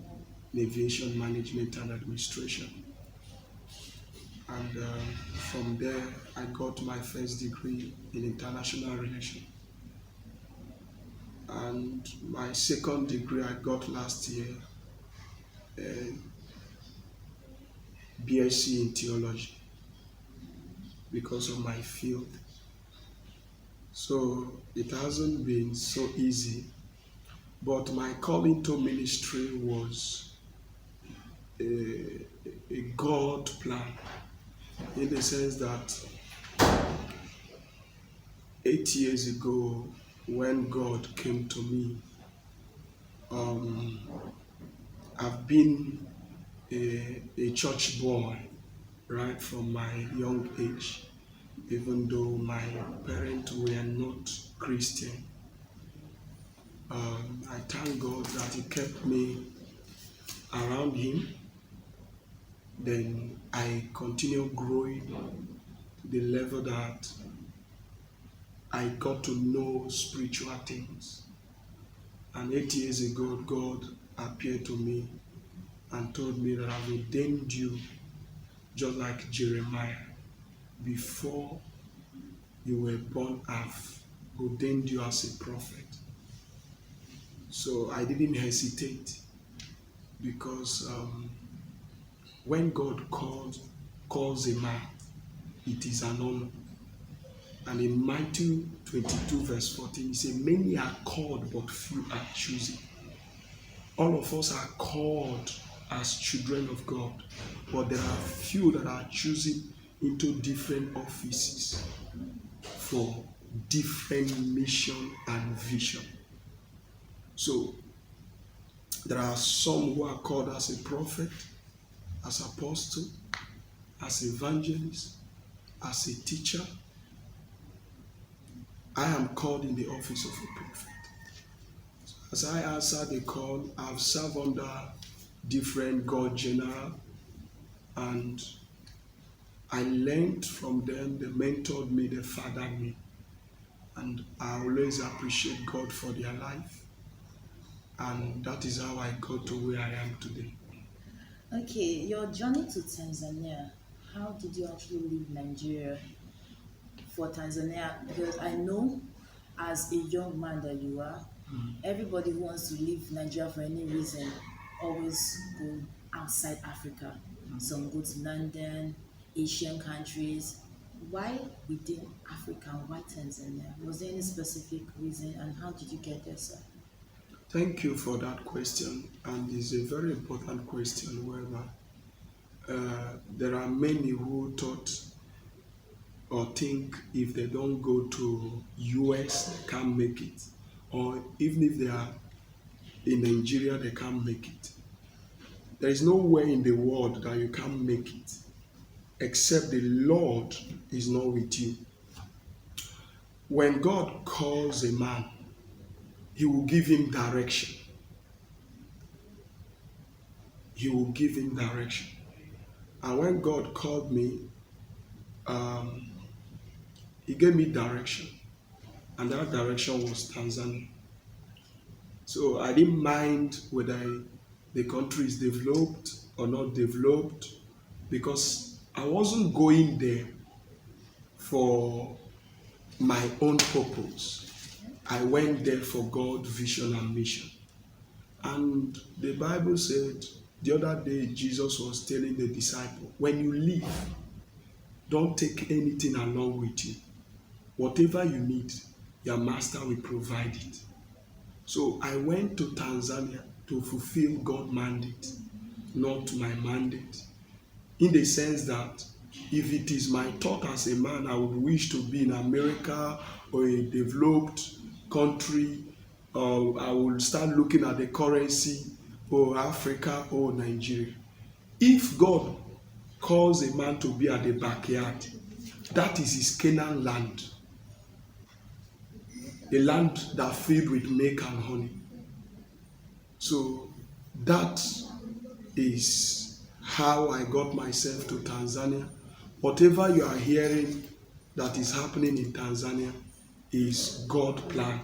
in aviation management and administration. And from there, I got my first degree in international relations. And my second degree I got last year, BSc in theology, because of my field. So it hasn't been so easy, but my calling to ministry was a God plan, in the sense that 8 years ago, when God came to me, I've been a church boy right from my young age, even though my parents were not Christian. I thank God that He kept me around Him. Then I continued growing to the level that I got to know spiritual things. And 8 years ago, God appeared to me and told me that I've ordained you, just like Jeremiah. Before you were born, I've ordained you as a prophet. So I didn't hesitate, because when God calls a man, it is an honor. And in Matthew 22 verse 14, He said, many are called, but few are chosen. All of us are called as children of God, but there are few that are chosen into different offices for different mission and vision. So there are some who are called as a prophet, as apostle, as evangelist, as a teacher. I am called in the office of a prophet. As I answer the call, I've served under different God general, and I learned from them. They mentored me, they fathered me, and I always appreciate God for their life. And that is how I got to where I am today. Okay, your journey to Tanzania, how did you actually leave Nigeria for Tanzania? Because I know, as a young man that you are, everybody who wants to leave Nigeria for any reason always go outside Africa. Some go to London, Asian countries. Why within Africa? Why Tanzania? Was there any specific reason, and how did you get there, sir? Thank you for that question, and it's a very important question. However, there are many who thought or think if they don't go to US, they can't make it, or even if they are in Nigeria, they can't make it. There is nowhere in the world that you can't make it, except the Lord is not with you. When God calls a man, He will give him direction. He will give him direction. And when God called me, He gave me direction. And that direction was Tanzania. So I didn't mind whether the country is developed or not developed, because I wasn't going there for my own purpose. I went there for God's vision and mission. And the Bible said, The other day, Jesus was telling the disciple, when you leave, don't take anything along with you. Whatever you need, your master will provide it. So I went to Tanzania to fulfill God's mandate, not my mandate. In the sense that if it is my thought as a man, I would wish to be in America or a developed country, or I will start looking at the currency, or Africa or Nigeria. If God calls a man to be at the backyard, that is his Canaan land. A land that filled with milk and honey. So that is how I got myself to Tanzania. Whatever you are hearing that is happening in Tanzania is God's plan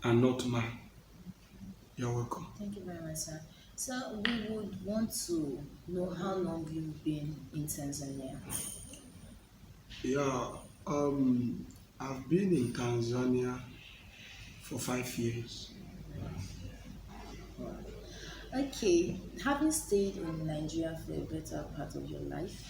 and not mine. You're welcome. Thank you very much, sir. So we would want to know how long you've been in Tanzania. Yeah, I've been in Tanzania for 5 years. Okay, having stayed in Nigeria for a better part of your life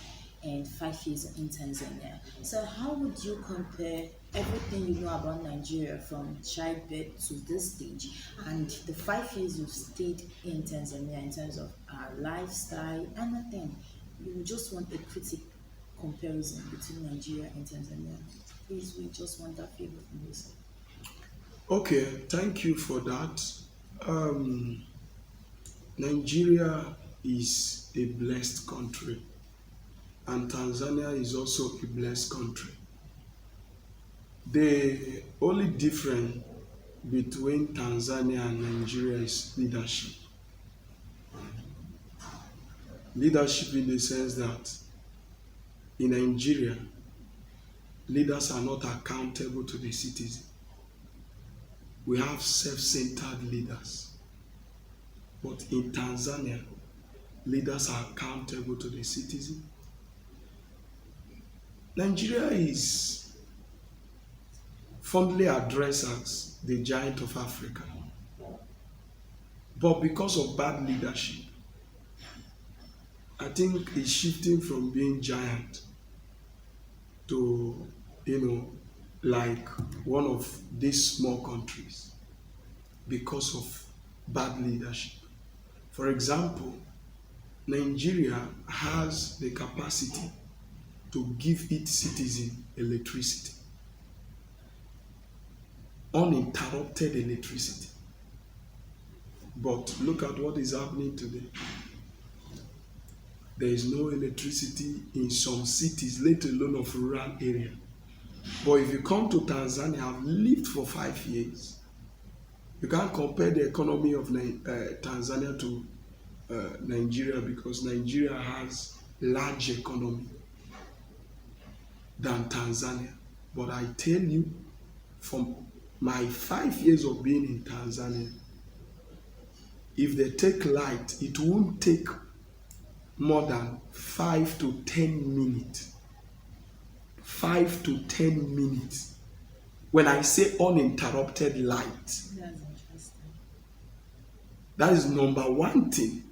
and 5 years in Tanzania, so how would you compare everything you know about Nigeria from childbirth to this stage and the 5 years you've stayed in Tanzania in terms of lifestyle, anything? You just want a critic comparison between Nigeria and Tanzania. Please, we just want that favor from you, sir. Okay, thank you for that. Nigeria is a blessed country, and Tanzania is also a blessed country. The only difference between Tanzania and Nigeria is leadership. Leadership in the sense that in Nigeria, leaders are not accountable to the citizen. We have self-centered leaders. But in Tanzania, leaders are accountable to the citizen. Nigeria is fondly addressed as the giant of Africa. But because of bad leadership, I think it's shifting from being giant to, like one of these small countries because of bad leadership. For example, Nigeria has the capacity to give its citizens electricity, uninterrupted electricity. But look at what is happening today. There is no electricity in some cities, let alone of rural area. But if you come to Tanzania, I've lived for 5 years. You can't compare the economy of Tanzania to Nigeria, because Nigeria has large economy than Tanzania. But I tell you, from my 5 years of being in Tanzania, if they take light, it won't take more than 5 to 10 minutes. 5 to 10 minutes. When I say uninterrupted light, That's interesting. that is number one thing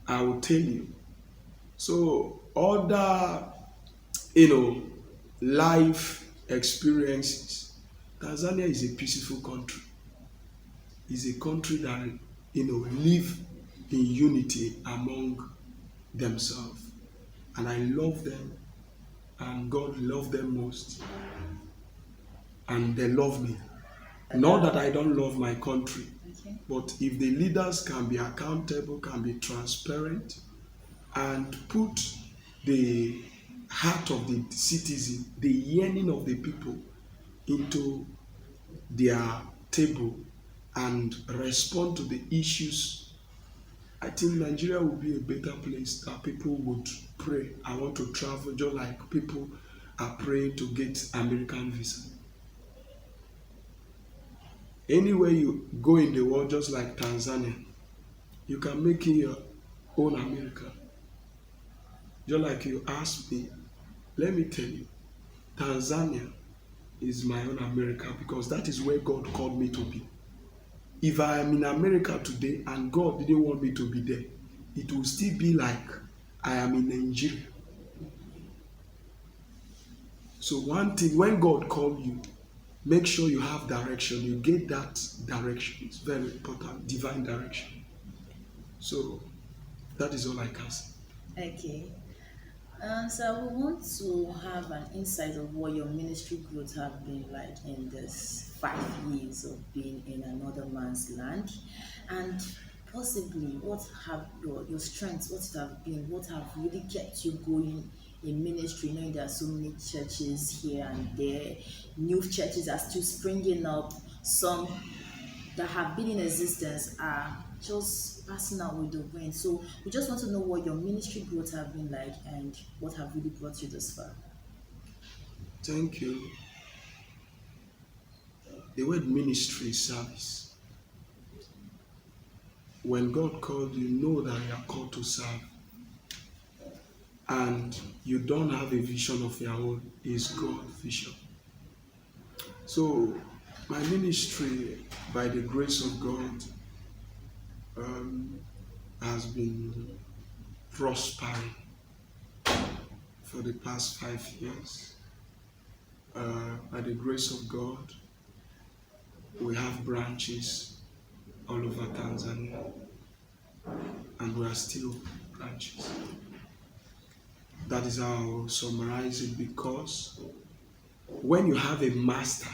I will tell you. So other, life experiences. Tanzania is a peaceful country. It's a country that, live in unity among themselves. And I love them, and God loves them most. And they love me. Not that I don't love my country, but if the leaders can be accountable, can be transparent, and put the heart of the citizen, the yearning of the people into their table and respond to the issues, I think Nigeria will be a better place that people would pray. I want to travel, just like people are praying to get American visa. Anywhere you go in the world, just like Tanzania, you can make it your own America. Just like you asked me, let me tell you, Tanzania is my own America, because that is where God called me to be. if I am in America today and God didn't want me to be there, it will still be like I am in Nigeria. So one thing, when God calls you, make sure you have direction. You get that direction. It's very important, divine direction. So that is all I can say. Okay. So we want to have an insight of what your ministry growth have been like in this 5 years of being in another man's land, and possibly what have your strengths, what it have been, what have really kept you going in ministry, knowing there are so many churches here and there, new churches are still springing up, some that have been in existence are just passing out with the wind. So we just want to know what your ministry growth have been like and what have really brought you this far. Thank you. The word ministry is service. When God called you, know that you are called to serve. And you don't have a vision of your own, it's God's vision. So my ministry, by the grace of God, has been prospering for the past 5 years. By the grace of God, we have branches all over Tanzania, and we are still branches. That is how I will summarize it, because when you have a master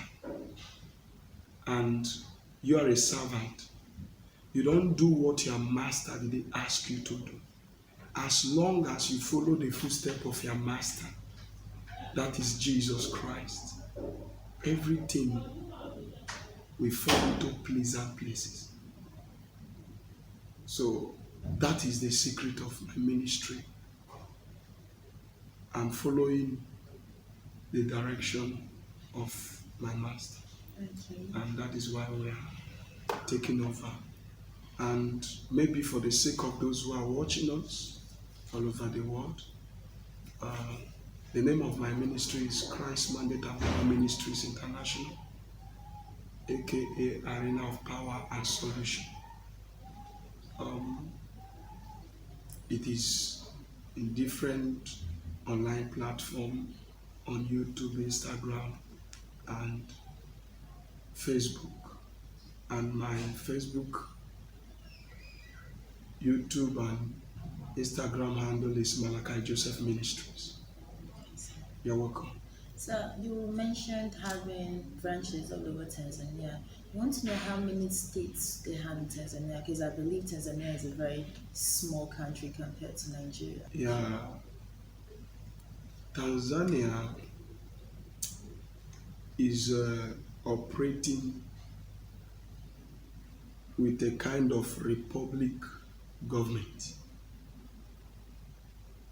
and you are a servant, you don't do what your master did ask you to do. As long as you follow the footsteps of your master, that is Jesus Christ, everything will fall into pleasant places. So that is the secret of my ministry. I'm following the direction of my master. Okay. And that is why we are taking over. And maybe for the sake of those who are watching us all over the world, the name of my ministry is Christ Mandate and Power Ministries International, aka Arena of Power and Solution. It is in different online platforms on YouTube, Instagram, and Facebook. And my Facebook, YouTube, and Instagram handle is Malachi Joseph Ministries. You're welcome. So you mentioned having branches all over Tanzania. I want to know how many states they have in Tanzania, because I believe Tanzania is a very small country compared to Nigeria. Yeah. Tanzania is operating with a kind of republic government.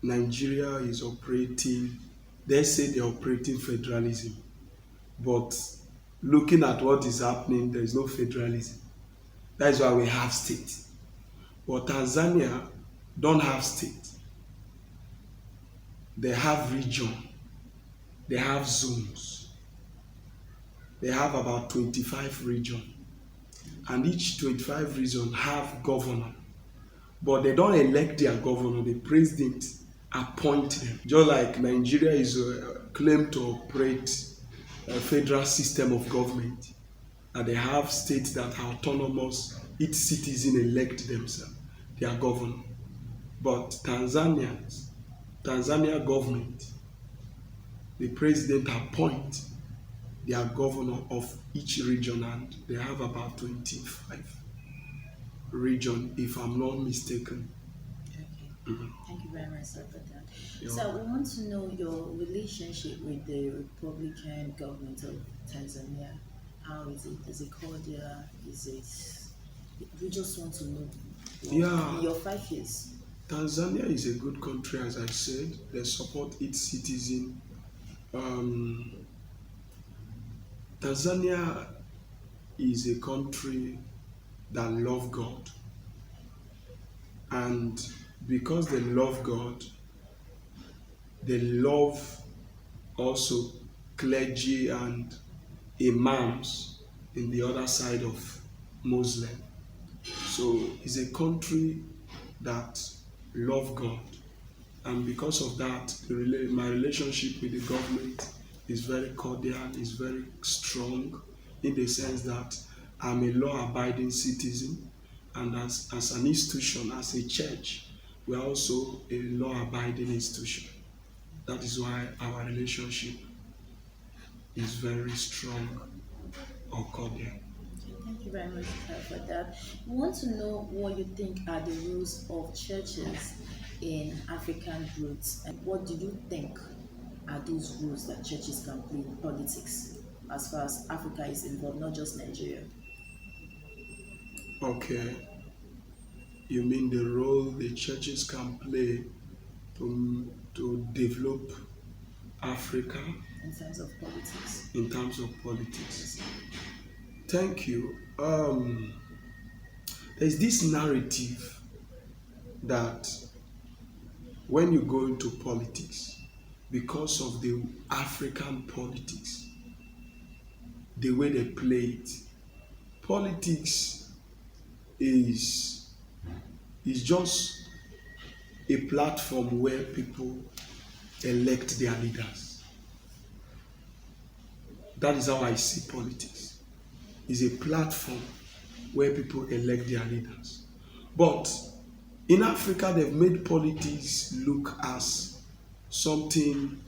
Nigeria is operating, they say they're operating federalism, but looking at what is happening, there is no federalism. That is why we have state. But Tanzania don't have state. They have region, they have zones. They have about 25 regions. And each 25 region have governor. But they don't elect their governor, the president appoint them. Just like Nigeria is claimed to operate a federal system of government. And they have states that are autonomous, each citizen elect themselves, their governor. But Tanzania government, the president appoint their governor of each region, and they have about 25 region, if I'm not mistaken. Okay. Mm-hmm. Thank you very much, sir, for that. You're So we welcome. want to know your relationship with the Republican government of Tanzania. How is it? Is it cordial? Is it? We just want to know. Yeah. Your 5 years. Tanzania is a good country, as I said. They support its citizen. Tanzania is a country that love God. And because they love God, they love also clergy and imams in the other side of Muslim. So it's a country that love God. And because of that, my relationship with the government is very cordial, is very strong, in the sense that I'm a law-abiding citizen, and as an institution, as a church, we are also a law-abiding institution. That is why our relationship is very strong or cordial. Thank you very much for that. We want to know what you think are the rules of churches in African roots, and what do you think are those rules that churches can play in politics as far as Africa is involved, not just Nigeria? Okay. You mean the role the churches can play to develop Africa in terms of politics? In terms of politics. Thank you. There's this narrative that when you go into politics, because of the African politics, the way they play it, politics is just a platform where people elect their leaders. That is how I see politics. It's a platform where people elect their leaders. But in Africa, they've made politics look as something,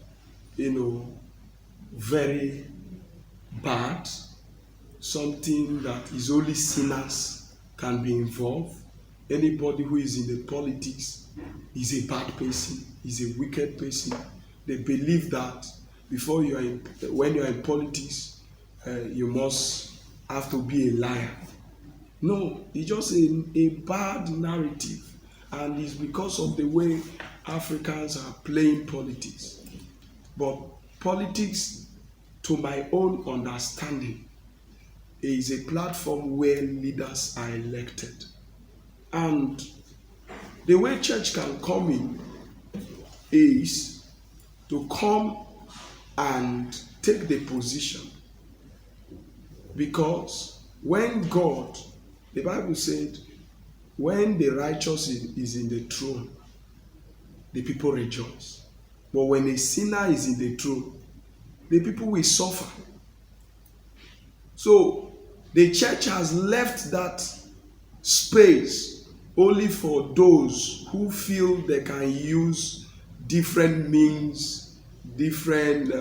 very bad, something that is only sinners can be involved. Anybody who is in the politics is a bad person, is a wicked person. They believe that when you are in politics, you must have to be a liar. No, it's just a bad narrative, and it's because of the way Africans are playing politics. But politics, to my own understanding, is a platform where leaders are elected. And the way church can come in is to come and take the position. Because when God, the Bible said, when the righteous is in the throne, the people rejoice. But when a sinner is in the throne, the people will suffer. So the church has left that space only for those who feel they can use different means, different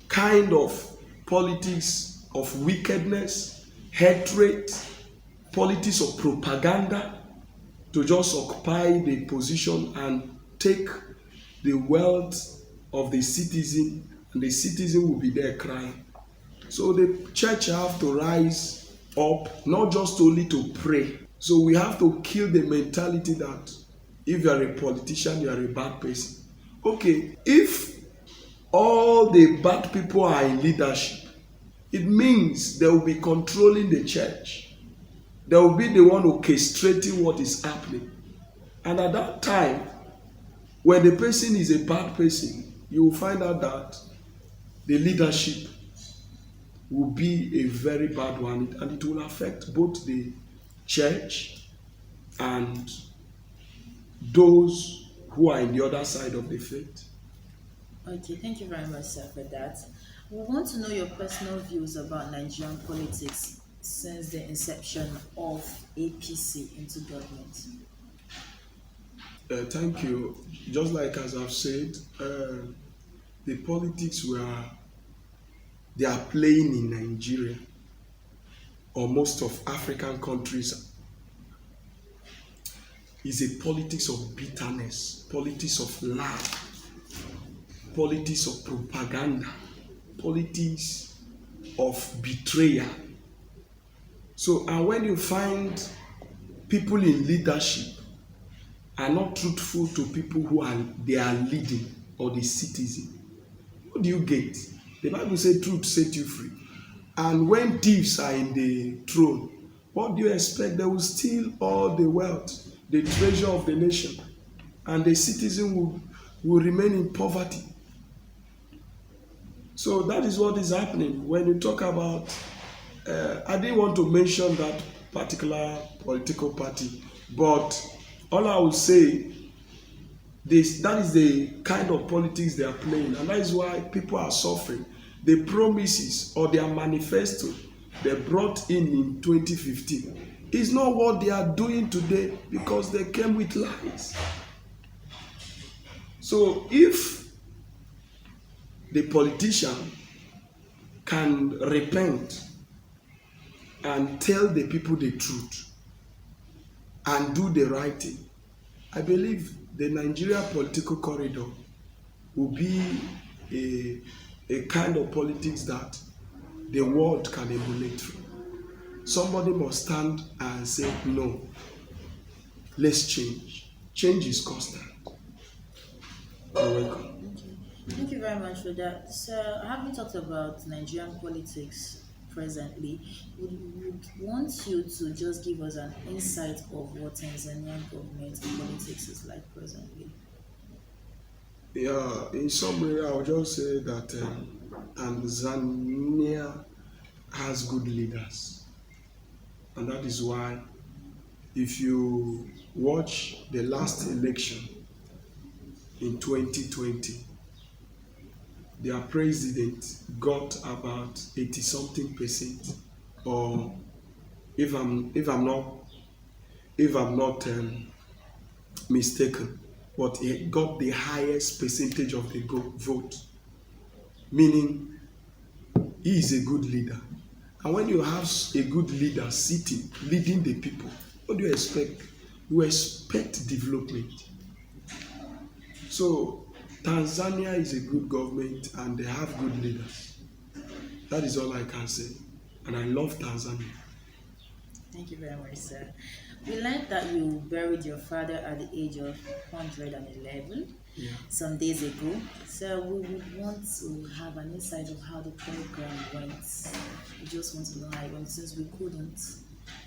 kind of politics of wickedness, hatred, politics of propaganda, to just occupy the position and take the wealth of the citizen, and the citizen will be there crying. So the church have to rise up, not just only to pray. So we have to kill the mentality that if you are a politician, you are a bad person. Okay, if all the bad people are in leadership, it means they will be controlling the church. They will be the one orchestrating what is happening. And at that time, when the person is a bad person, you will find out that the leadership will be a very bad one, and it will affect both the church and those who are in the other side of the faith. Okay, thank you very much, sir, for that. We want to know your personal views about Nigerian politics since the inception of APC into government. Thank you. Just like as I've said, the politics they are playing in Nigeria or most of African countries is a politics of bitterness, politics of love, politics of propaganda, politics of betrayal. So, and when you find people in leadership are not truthful to people they are leading, or the citizen, what do you get? The Bible says truth set you free. And when thieves are in the throne, what do you expect? They will steal all the wealth, the treasure of the nation, and the citizen will remain in poverty. So that is what is happening. When you talk about, I didn't want to mention that particular political party. But all I would say, that is the kind of politics they are playing, and that is why people are suffering. The promises or their manifesto they brought in 2015 is not what they are doing today, because they came with lies. So if the politician can repent and tell the people the truth and do the right thing, I believe the Nigeria political corridor will be a kind of politics that the world can emulate from. Somebody must stand and say, no, let's change. Change is constant. You're welcome. Thank you very much for that. So, having talked about Nigerian politics presently, would want you to just give us an insight of what Tanzanian government politics is like presently. Yeah, in summary, I would just say that Tanzania has good leaders. And that is why, if you watch the last election in 2020, their president got about 80-something%, or if I'm not mistaken, but he got the highest percentage of the vote, meaning he is a good leader. And when you have a good leader sitting, leading the people, what do you expect? You expect development. So Tanzania is a good government and they have good leaders. That is all I can say. And I love Tanzania. Thank you very much, sir. We learned that you buried your father at the age of 111 some days ago. So we would want to have an insight of how the program went. We just want to know how it went, since we couldn't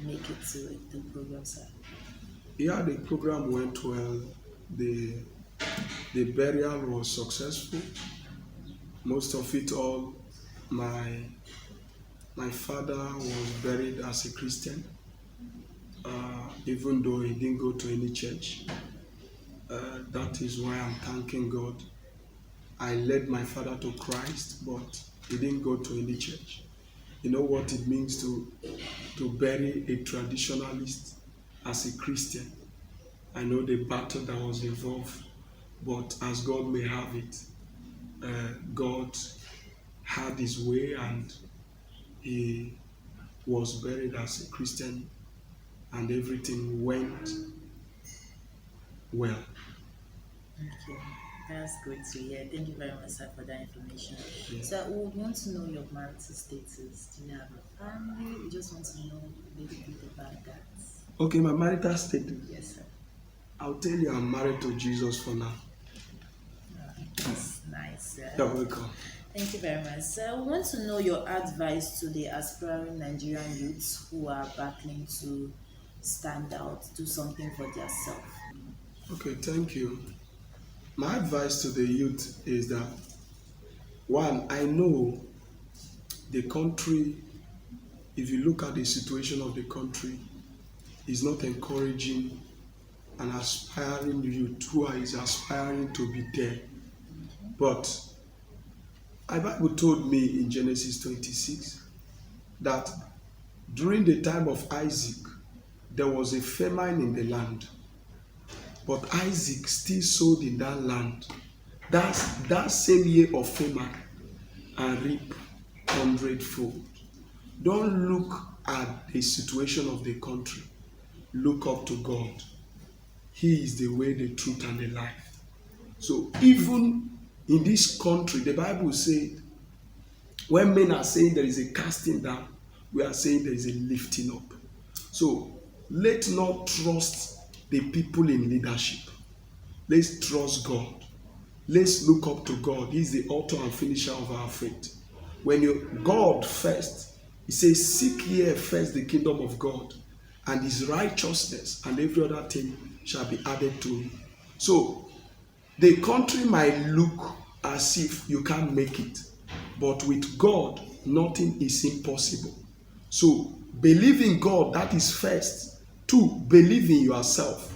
make it to the program, sir. Yeah, the program went well. The burial was successful. Most of it all, my father was buried as a Christian, even though he didn't go to any church. That is why I'm thanking God. I led my father to Christ, but he didn't go to any church. You know what it means to bury a traditionalist as a Christian. I know the battle that was involved, but as God may have it, God had his way and he was buried as a Christian and everything went well. Thank you. That's good to hear. Thank you very much, sir, for that information. Yeah. So we would want to know your marital status. Do you have a family? We just want to know a little bit about that. Okay, my marital status. Yes, sir. I'll tell you I'm married to Jesus for now. That's nice, sir. You're welcome. Thank you very much. So we want to know your advice to the aspiring Nigerian youths who are battling to stand out, do something for themselves. Okay, thank you. My advice to the youth is that, one, I know the country, if you look at the situation of the country, is not encouraging an aspiring youth who is aspiring to be there. But the Bible told me in Genesis 26 that during the time of Isaac, there was a famine in the land. But Isaac still sowed in that land. That same year of famine and reap 100-fold. Don't look at the situation of the country. Look up to God. He is the way, the truth, and the life. So even in this country, the Bible said, when men are saying there is a casting down, we are saying there is a lifting up. So let's not trust the people in leadership. Let's trust God. Let's look up to God. He is the author and finisher of our faith. When God first, he says, seek ye first the kingdom of God and his righteousness, and every other thing shall be added to you. So the country might look as if you can't make it, but with God, nothing is impossible. So Believe in God, that is first. Two, believe in yourself.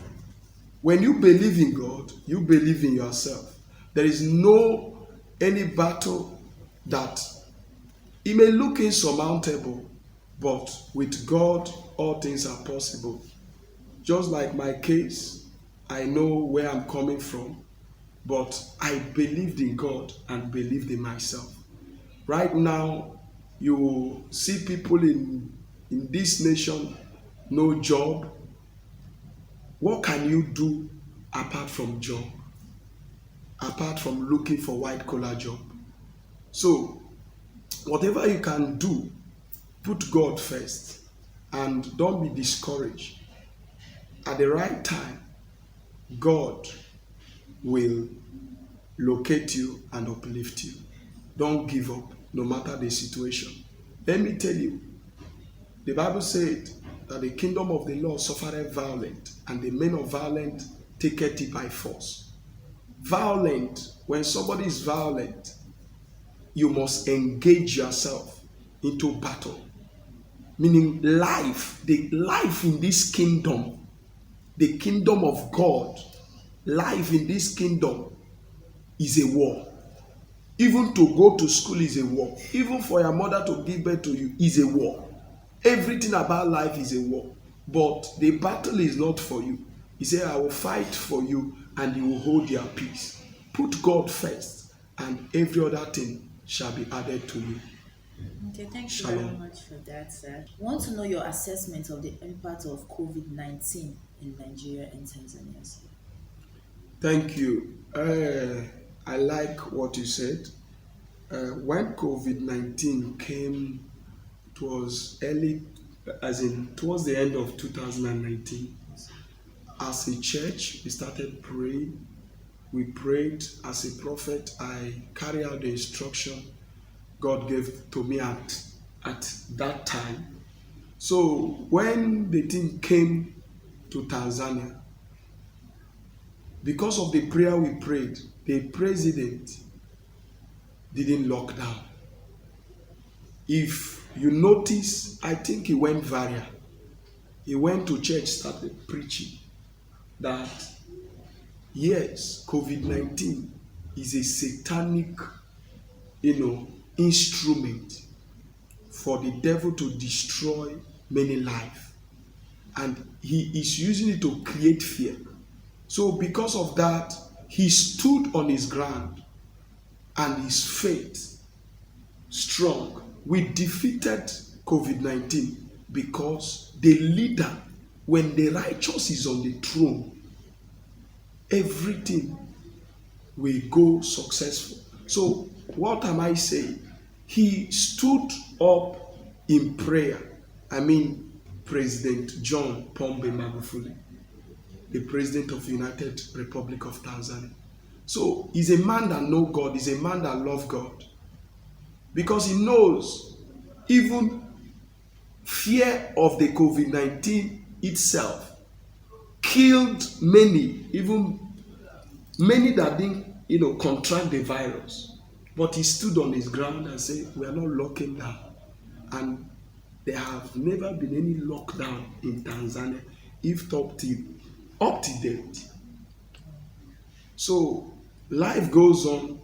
When you believe in God, you believe in yourself. There is no any battle that it may look insurmountable, but with God, all things are possible. Just like my case, I know where I'm coming from, but I believed in God and believed in myself. Right now, you see people in this nation, no job. What can you do apart from job? Apart from looking for white collar job? So, whatever you can do, put God first and don't be discouraged. At the right time, God will locate you and uplift you. Don't give up, no matter the situation. Let me tell you, the Bible said that the kingdom of the Lord suffereth violent, and the men of violent taketh it by force. Violent, when somebody is violent, you must engage yourself into battle. Meaning life, the life in this kingdom, the kingdom of God, life in this kingdom is a war. Even to go to school is a war. Even for your mother to give birth to you is a war. Everything about life is a war. But the battle is not for you. He said, I will fight for you and you will hold your peace. Put God first and every other thing shall be added to you. Okay, thank you Shalom. very much for that, sir. I want to know your assessment of the impact of COVID-19 in Nigeria and Tanzania, sir. Thank you. I like what you said. When COVID-19 came, it was early, as in towards the end of 2019. As a church, we started praying. We prayed. As a prophet, I carried out the instruction God gave to me at that time. So when the thing came to Tanzania, because of the prayer we prayed, the president didn't lock down. If you notice, I think he went viral. He went to church, started preaching that yes, COVID-19 is a satanic, instrument for the devil to destroy many lives, and he is using it to create fear. So because of that, he stood on his ground and his faith strong. We defeated COVID-19 because the leader, when the righteous is on the throne, everything will go successful. So what am I saying? He stood up in prayer. President John Pombe Magufuli, the president of the United Republic of Tanzania. So he's a man that knows God, he's a man that loves God. Because he knows even fear of the COVID-19 itself killed many, even many that didn't, contract the virus. But he stood on his ground and said, we are not locking down. And there have never been any lockdown in Tanzania, if up to date. So life goes on,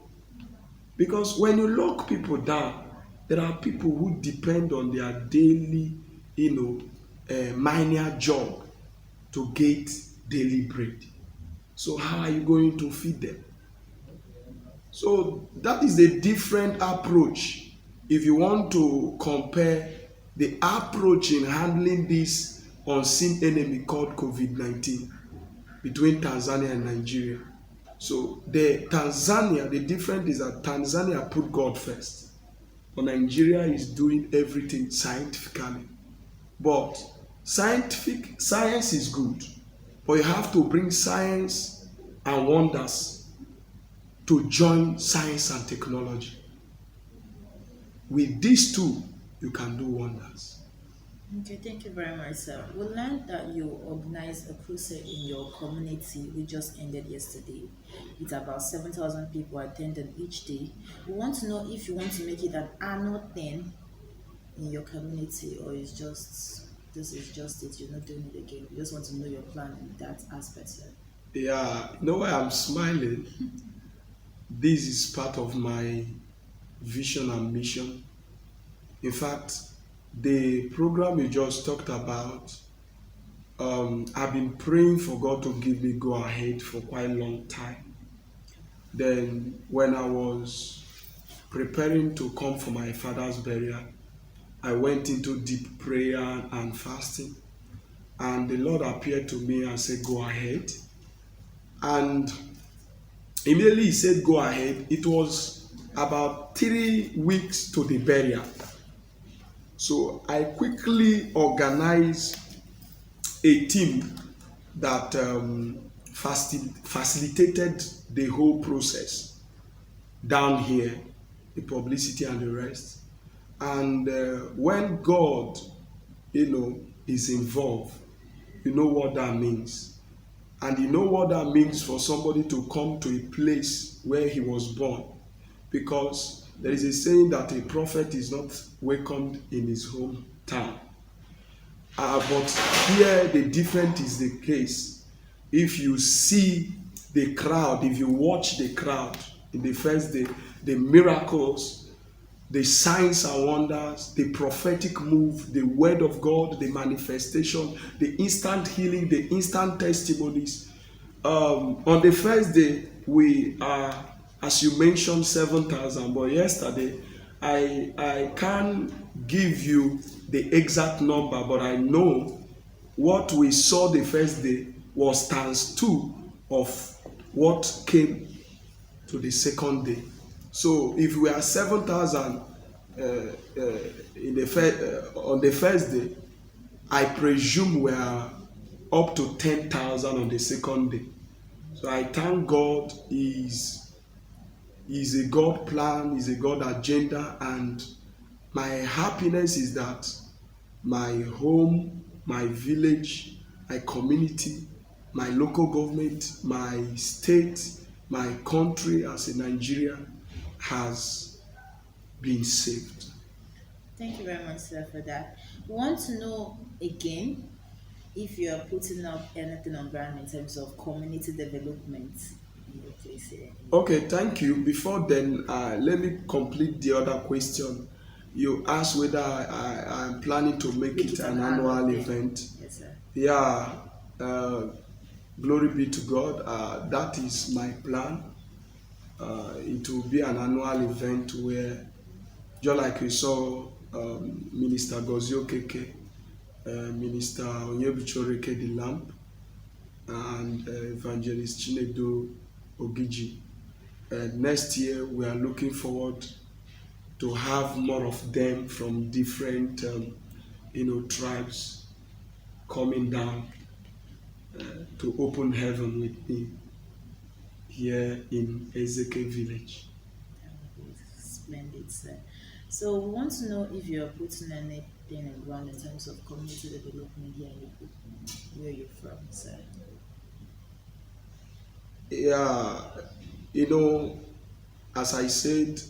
because when you lock people down, there are people who depend on their daily, minor job to get daily bread. So how are you going to feed them? So that is a different approach. If you want to compare the approach in handling this unseen enemy called COVID-19 between Tanzania and Nigeria. So the difference is that Tanzania put God first, but Nigeria is doing everything scientifically. But science is good, but you have to bring science and wonders to join science and technology. With these two, you can do wonders. Okay, thank you very much, sir. We learned that you organized a crusade in your community, which just ended yesterday. It's about 7,000 people attended each day. We want to know if you want to make it an annual thing, in your community, or is just this is just it, you're not doing it again? We just want to know your plan in that aspect, sir. Yeah, you know why I'm smiling? This is part of my vision and mission. In fact, the program you just talked about, I've been praying for God to give me go ahead for quite a long time. Then, when I was preparing to come for my father's burial, I went into deep prayer and fasting, and the Lord appeared to me and said, "Go ahead." And immediately He said, "Go ahead." It was about 3 weeks to the burial. So I quickly organized a team that facilitated the whole process down here, the publicity and the rest. And when God, is involved, you know what that means. And you know what that means for somebody to come to a place where he was born. Because there is a saying that a prophet is not welcomed in his hometown. But here the different is the case. If you see the crowd, if you watch the crowd in the first day, the miracles, the signs and wonders, the prophetic move, the word of God, the manifestation, the instant healing, the instant testimonies. On the first day, we are, as you mentioned, 7,000. But yesterday, I can't give you the exact number, but I know what we saw the first day was times 2 of what came to the second day. So if we are 7,000 on the first day, I presume we are up to 10,000 on the second day. So I thank God is a God plan, is a God agenda, and my happiness is that my home, my village, my community, my local government, my state, my country as a Nigerian has been saved. Thank you very much, sir, for that. We want to know again if you are putting up anything on ground in terms of community development in your place here. Okay, thank you. Before then, let me complete the other question. You asked whether I am planning to make it an annual event. Yes, sir. Yeah, glory be to God. That is my plan. It will be an annual event where, just like we saw Minister Gozio Keke, Minister Onyebuchoreke the Lamp, and Evangelist Chinedu Ogiji. Next year, we are looking forward to have more of them from different, tribes coming down to open heaven with me here in Ezeke village. Splendid, sir. So we want to know if you are putting anything on ground in terms of community development here in where you're from, sir. Yeah, as I said,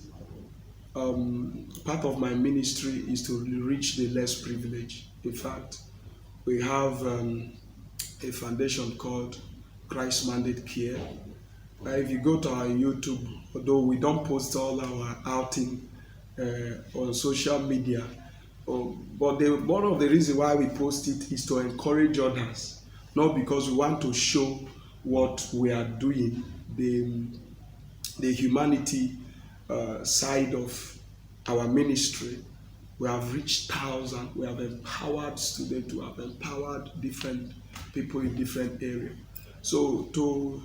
part of my ministry is to reach the less privileged. In fact, we have a foundation called Christ Mandate Care. If you go to our YouTube, although we don't post all our outing on social media, but one of the reasons why we post it is to encourage others, not because we want to show what we are doing, the humanity side of our ministry. We have reached thousands. We have empowered students. We have empowered different people in different areas. So to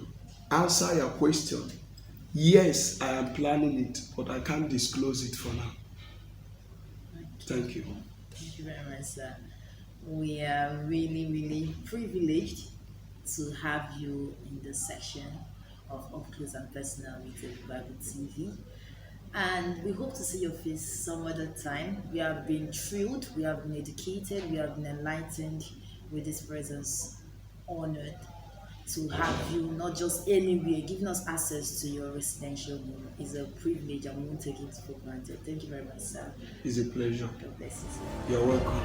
answer your question, yes, I am planning it, but I can't disclose it for now. Thank you. Thank you very much, sir. We are really, really privileged to have you in this section of Up Close and Personal with the Bible TV. And we hope to see your face some other time. We have been thrilled, we have been educated, we have been enlightened with this presence, honored. to have you, not just anywhere, giving us access to your residential home is a privilege and we won't take it for granted. Thank you very much, sir. It's a pleasure. God bless you, sir. You're welcome.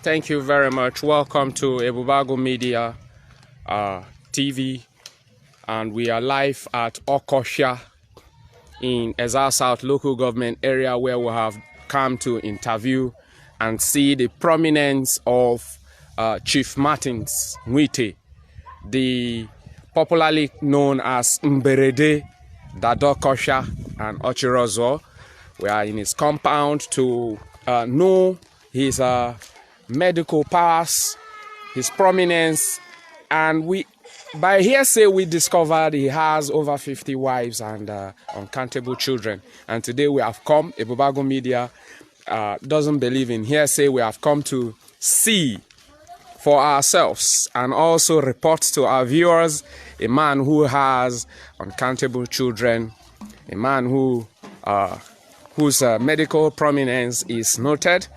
Thank you very much. Welcome to Ebubago Media TV, and we are live at Okosha in Ezza South local government area, where we have come to interview and see the prominence of Chief Martins Nwite, the popularly known as Mberede Dadokosha and Ochirozo. We are in his compound to know his medical powers, his prominence, and by hearsay we discovered he has over 50 wives and uncountable children. And today we have come, Ebubago Media doesn't believe in hearsay. We have come to see for ourselves and also report to our viewers a man who has uncountable children, a man who whose medical prominence is noted.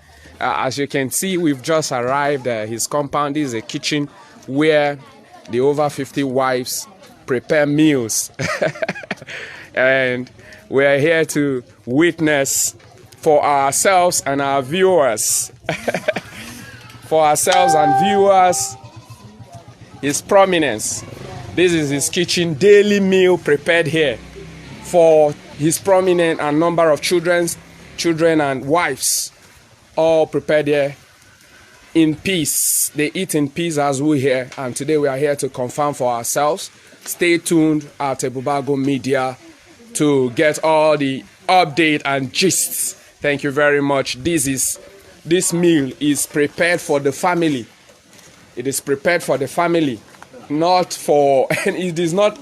As you can see, we've just arrived at his compound. This is a kitchen where the over 50 wives prepare meals. And we're here to witness for ourselves and our viewers. For ourselves and viewers, his prominence. This is his kitchen, daily meal prepared here for his prominent and number of children and wives, all prepared here in peace. They eat in peace as we here, and today we are here to confirm for ourselves. Stay tuned at Ebubago Media to get all the update and gists. Thank you very much. This meal is prepared for the family. It is prepared for the family, not for, and it is not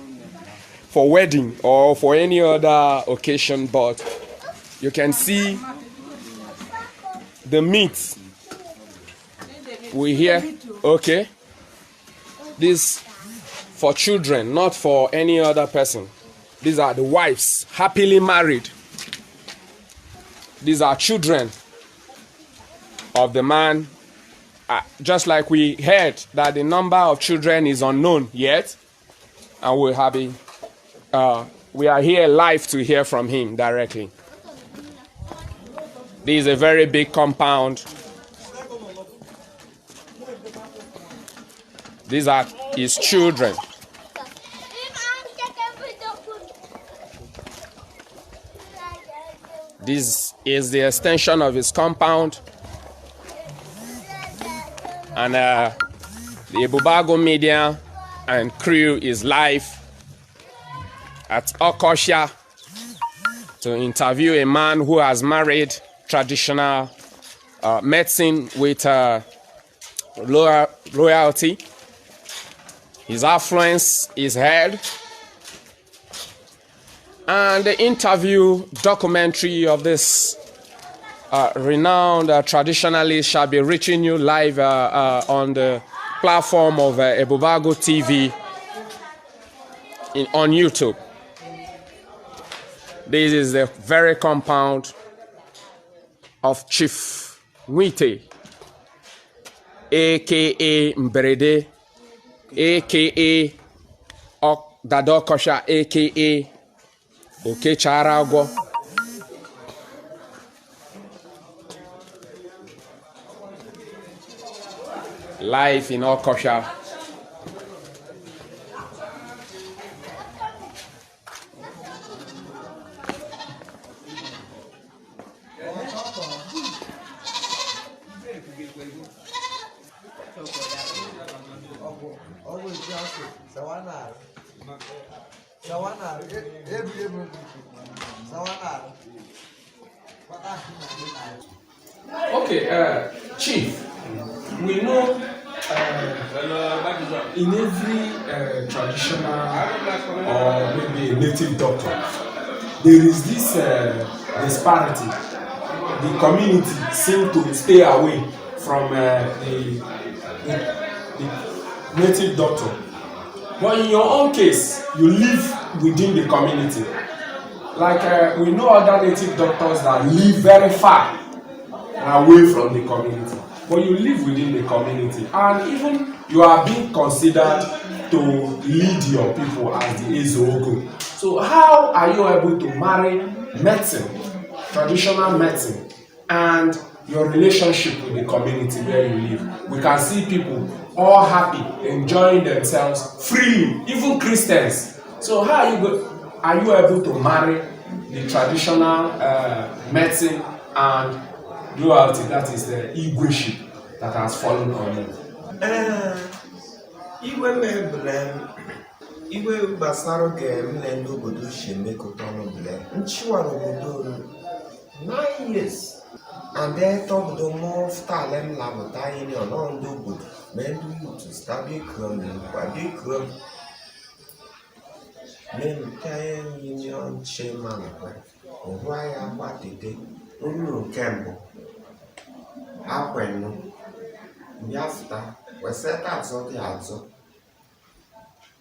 for wedding or for any other occasion, but you can see the meat we hear. Okay, this for children, not for any other person. These are the wives happily married. These are children of the man. Just like we heard that the number of children is unknown yet, and we are here live to hear from him directly. This is a very big compound. These are his children. This is the extension of his compound. And the Ebubago Media and crew is live at Okosha to interview a man who has married traditional medicine with loyalty. His affluence is heard. And the interview documentary of this renowned traditionalist shall be reaching you live on the platform of Ebubago TV on YouTube. This is the very compound of Chief Nwite, aka Mberede, aka Dadokosha, aka Okecharagwo. Live in Okosha. Okay, Chief, we know in every traditional or maybe a native doctor, there is this disparity. The community seem to stay away from the native doctor. But in your own case, you live within the community. Like we know other native doctors that live very far away from the community. But you live within the community, and even you are being considered to lead your people as the Ezeogo. So how are you able to marry medicine, traditional medicine, and your relationship with the community where you live? We can see people all happy, enjoying themselves freely, even Christians. So how are you able to marry the traditional medicine and duality, that is the Igweship that has fallen on you? Iwe gbasara oge m na ndị obodo si emekọta ọnụ bile nchiwa n'obodo 9 years and then obodo mụ fụtala m labụta anyị na ọnọ ndị obodo ma ndị yutu stabi krom kwado krom mempe union chairman ọhụ ya gbatete uru nke mbụ akwenụ bịafụta weseta atọ dị atọ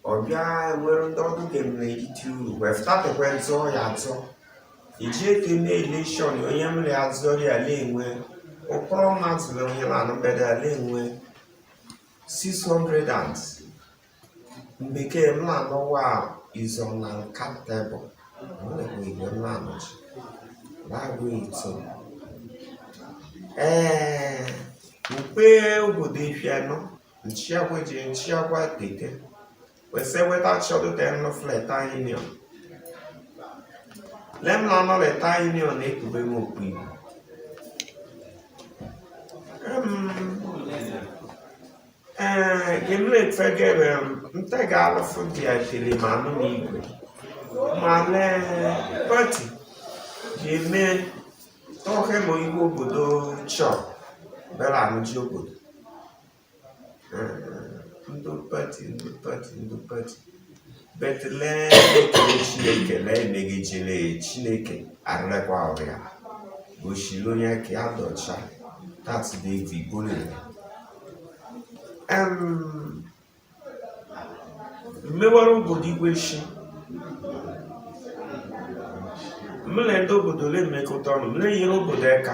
ọbịa nwere ndị ọdụ ga-eme etiti uru wefụtatekwe ntụ ya atọ iji eke na elekshọn onye mere azụri ala enwe ụkpọrọ mmadụ na onye na-anụbede ala enwe 600 and mbekee m na-anọwa izo na nka tebụl nwekwa igwe m na-anọchi na-agụ ito mkpe obodo efianọ nchiagwa ji nchiagwa tete wese weta chọdụ tenụ fleta union lem na anọ leta union ekube m okpu igbo gemle fegere ntega alụfụ dị atele ma anụ na igwe ma lee pati ji eme tọhe ma igwe obodo chọ bela anụji obodo ndụ pati betele ekele chineke na emegijere chineke arịrịkwa ọrịa goshiri onye ka ya dọcha tati david bolere mmewara obodo igweshi mmele ndị obodo le mmekọta ọnụ mle nyere obodo eka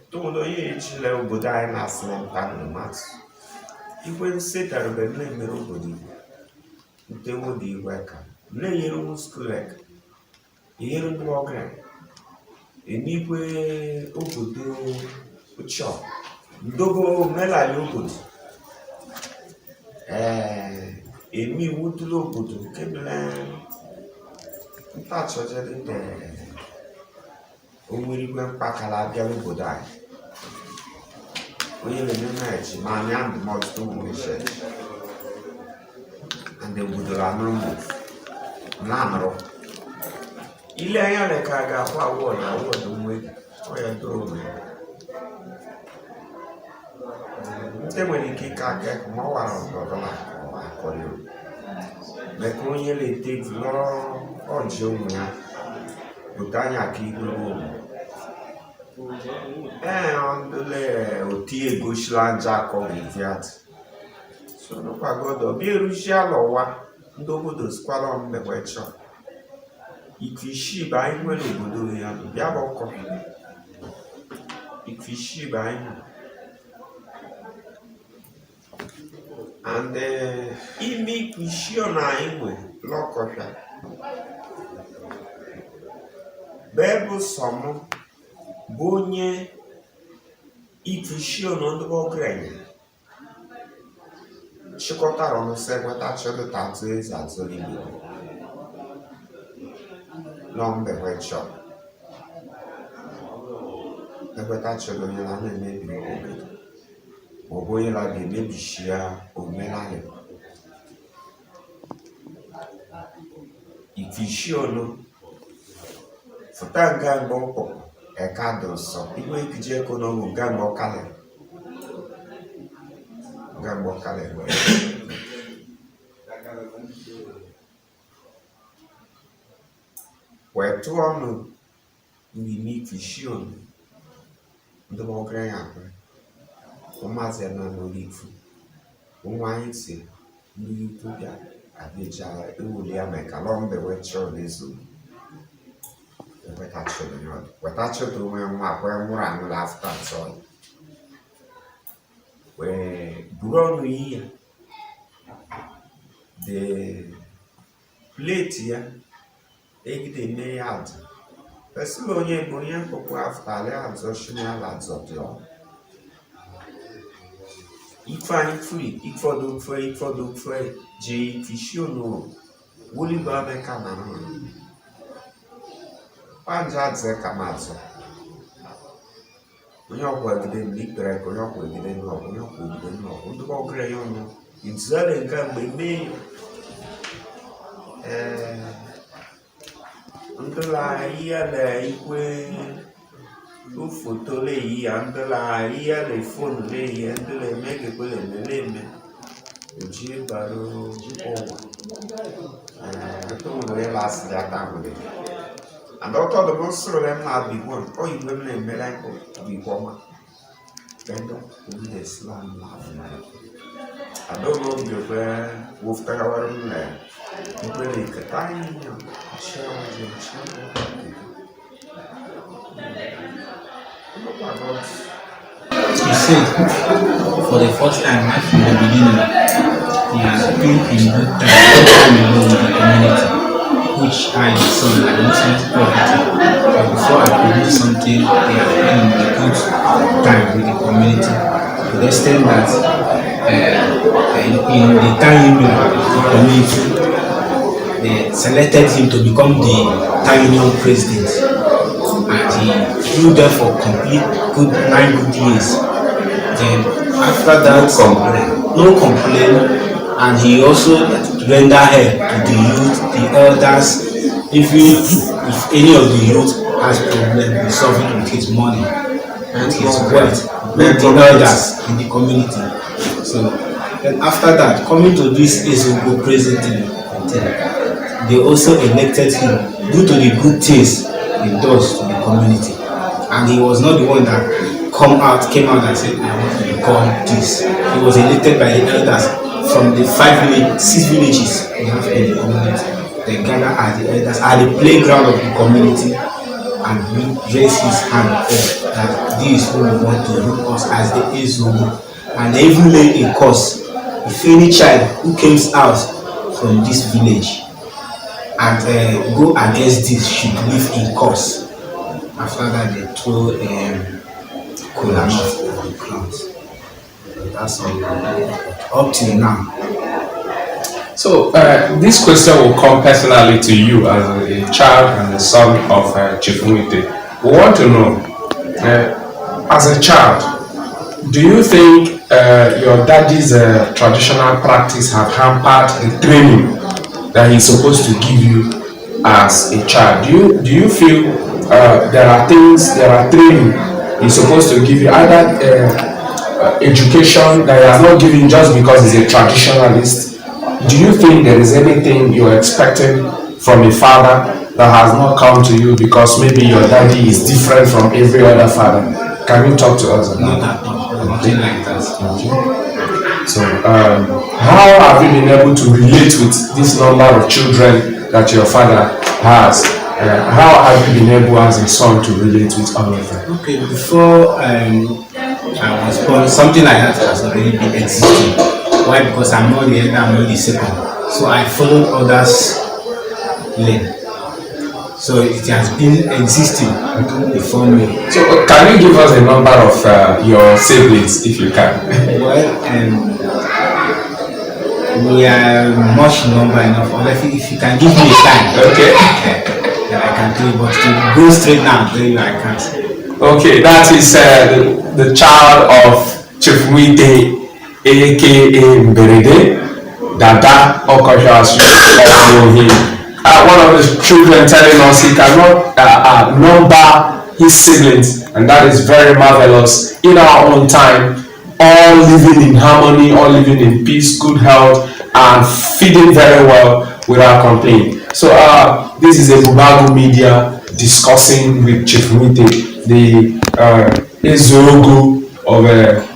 tụmụdụ onye ejile obodo anyị na-asị nta na mmadụ igwe nsetara mgbe mle mere obodo igwe ntewo dị igwe eka mle nyere ụmụ skul eka nyere ndị ọgra enigwe obodo chọ ndogo melali obodo emi iwu dụrụ obodo kebele ntachọjere ndị onwere igwe mkpakara abịa n'obodo anyị onye na-eme meji ma anya ndụmọdụ to nweshe ndị obodo anụrụ mụ na-anụrụ ile anya le ka a ga-akwa awọdụ nwere ọya doro onwe ndị nwere ike ịka aka ma ọ wara ọdọdọ na akọrị maka onye na-ete lọrọ ọjị onwe ya bụta anya ka igwe ụmụ ndụle oti egosila nja akọghị viat sonokwagodo bịa eruchi alọwa ndị obodo sikwala mmegbe chọ iku isii bụ anyị nwere obodo ya bịa bụ ọkọ iku isii bụ anyị and ime iku isii ọ na anyị nwe lọkọfịa bebụ sọm bụ onye iku isii ọ na ndị ọgrenye chịkọtara ọnụ segweta chọdụta atụ ezi atụligbo lọmbekwe chọ ekweta chọrọ onye na na-emebi obodo maọbụ onye na ga-emebishi ya omenala ikishi ọnụ fụta nga mgbe ọkpọ eka dị nsọ iwe ikiji ekonomi nga mgbe ọkalị wetu ọnụ n'ime vision ndị ọgara ya akwa ụmụazị na n'olifu ụmụ anyị si ndị Ethiopia abịaja ewuli ya maka lọmbe wetụrụ n'izu wetachịrị onwe nwa akwa nwụrụ anụrụ afta nsọ wee buru ọnụ iyi ya the plate ya egide eme ya adụ esila onye bụ onye mkpụkpụ afụtali azọ shiniala azọdịọ ife anyị fri ifọdụ mfe ji fishonu wulibo ameka na panja adze kama azọ onye ọkwa egide n'ikpere ka onye ọkwa egide n'ọgụ onye ọkwa egide n'ọgụ ndị ọgụrụ ya ọnụ izuele nke mgbe mee ndụla ihe na ikwe foto leyi ya ndụla ihe na fonu leyi ya ndụla eme gekwele eme oji bara ụwa ụlọ ya lasị ya tamụle and ọtọ dị m sụrụ m na abigbo oyibo m na-emere nkụ abigbo ọma kendo obi na islam na adọghị obi okwe wofutagawara m na ikpere iketa anyị He said, for the first time, right from the beginning, he has been in good time alone with the community, which I, his son, I listened to everything. But before I could do something, they have been in a good time with the community, to the extent that in the time union of the community, they selected him to become the town union president, and he grew there for complete 9 good years. Then after that, no complaint, and he also rendered help to the youth, the elders. If any of the youth has problem, he solve it with his money and his wealth, with the elders in the community. So then after that, coming to this Ezogo president, they also elected him due to the good things he does to the community. And he was not the one that came out and said, I want to become this. He was elected by the elders from the 6 villages we have in the community. They gather as the elders at the playground of the community and raise his hand up that this is who we want to rule us as the Ezogo. And they even made a curse. If any child who comes out from this village and go against this should live in curse. After that, they throw collage on the ground. That's all. Up till now. So this question will come personally to you as a child and the son of Chief Mwite. We want to know, as a child, do you think your daddy's traditional practice have hampered the training that he's supposed to give you as a child? Do you feel there are training he's supposed to give you, either education that he has not given just because he's a traditionalist? Do you think there is anything you're expecting from a father that has not come to you because maybe your daddy is different from every other father? Can you talk to us about that? Nothing like that. Okay. So, how have you been able to relate with this number of children that your father has? How have you been able as a son to relate with all of them? Okay, before I was born, something like that has already been existing. Why? Because I'm not the elder, I'm not the second. So I followed others' lane. So it has been existing before me. So can you give us a number of your siblings, if you can? Well, we are much number enough. If you can give me time, okay, then I can do it. But to go straight now, then I can't. Okay, that is the child of Chief Mwite, aka Mberede, Dada Okosha, as you all know him. One of the children telling us he cannot number his siblings, and that is very marvelous. In our own time, all living in harmony, all living in peace, good health, and feeding very well without complaint. So this is a Ebubago Media discussing with Chief Wite, the Ezogo of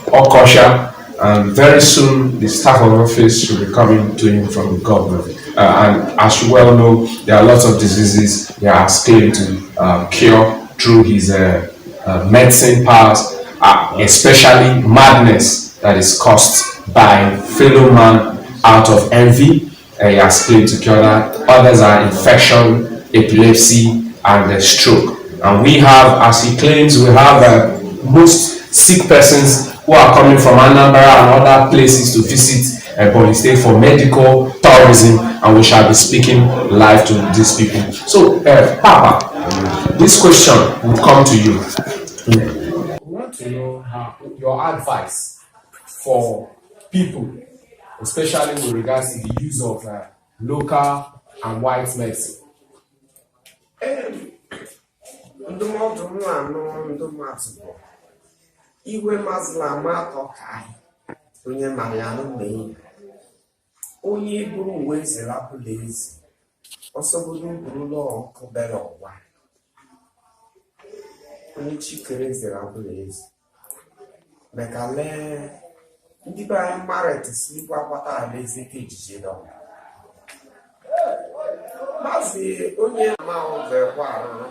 Okosha, and very soon the staff of office should be coming to him from the government. And as you well know, there are lots of diseases he has claimed to cure through his medicine powers, especially madness that is caused by fellow man out of envy. He has claimed to cure that. Others are infection, epilepsy, and stroke. And we have, as he claims, we have most sick persons who are coming from Anambra and other places to visit Ebonyi State for medical tourism, and we shall be speaking live to these people. So, Papa, this question will come to you. We want to know your advice for people, especially with regards to the use of local and white medicine. Ndụmọdụ m na-anụ ndụmọdụ bụ igwe mazụla atọ ka anyị onye mara ya n'ụlọ onye buru uwe eze lapụla eze ọsọgodo burula ọkụ bere ọwa onye chikere eze lapụla eze maka lee ndị be anyị mara etesikwa akwata ala eze ka ejije dọ maazị onye ma ọvekwa arụrụ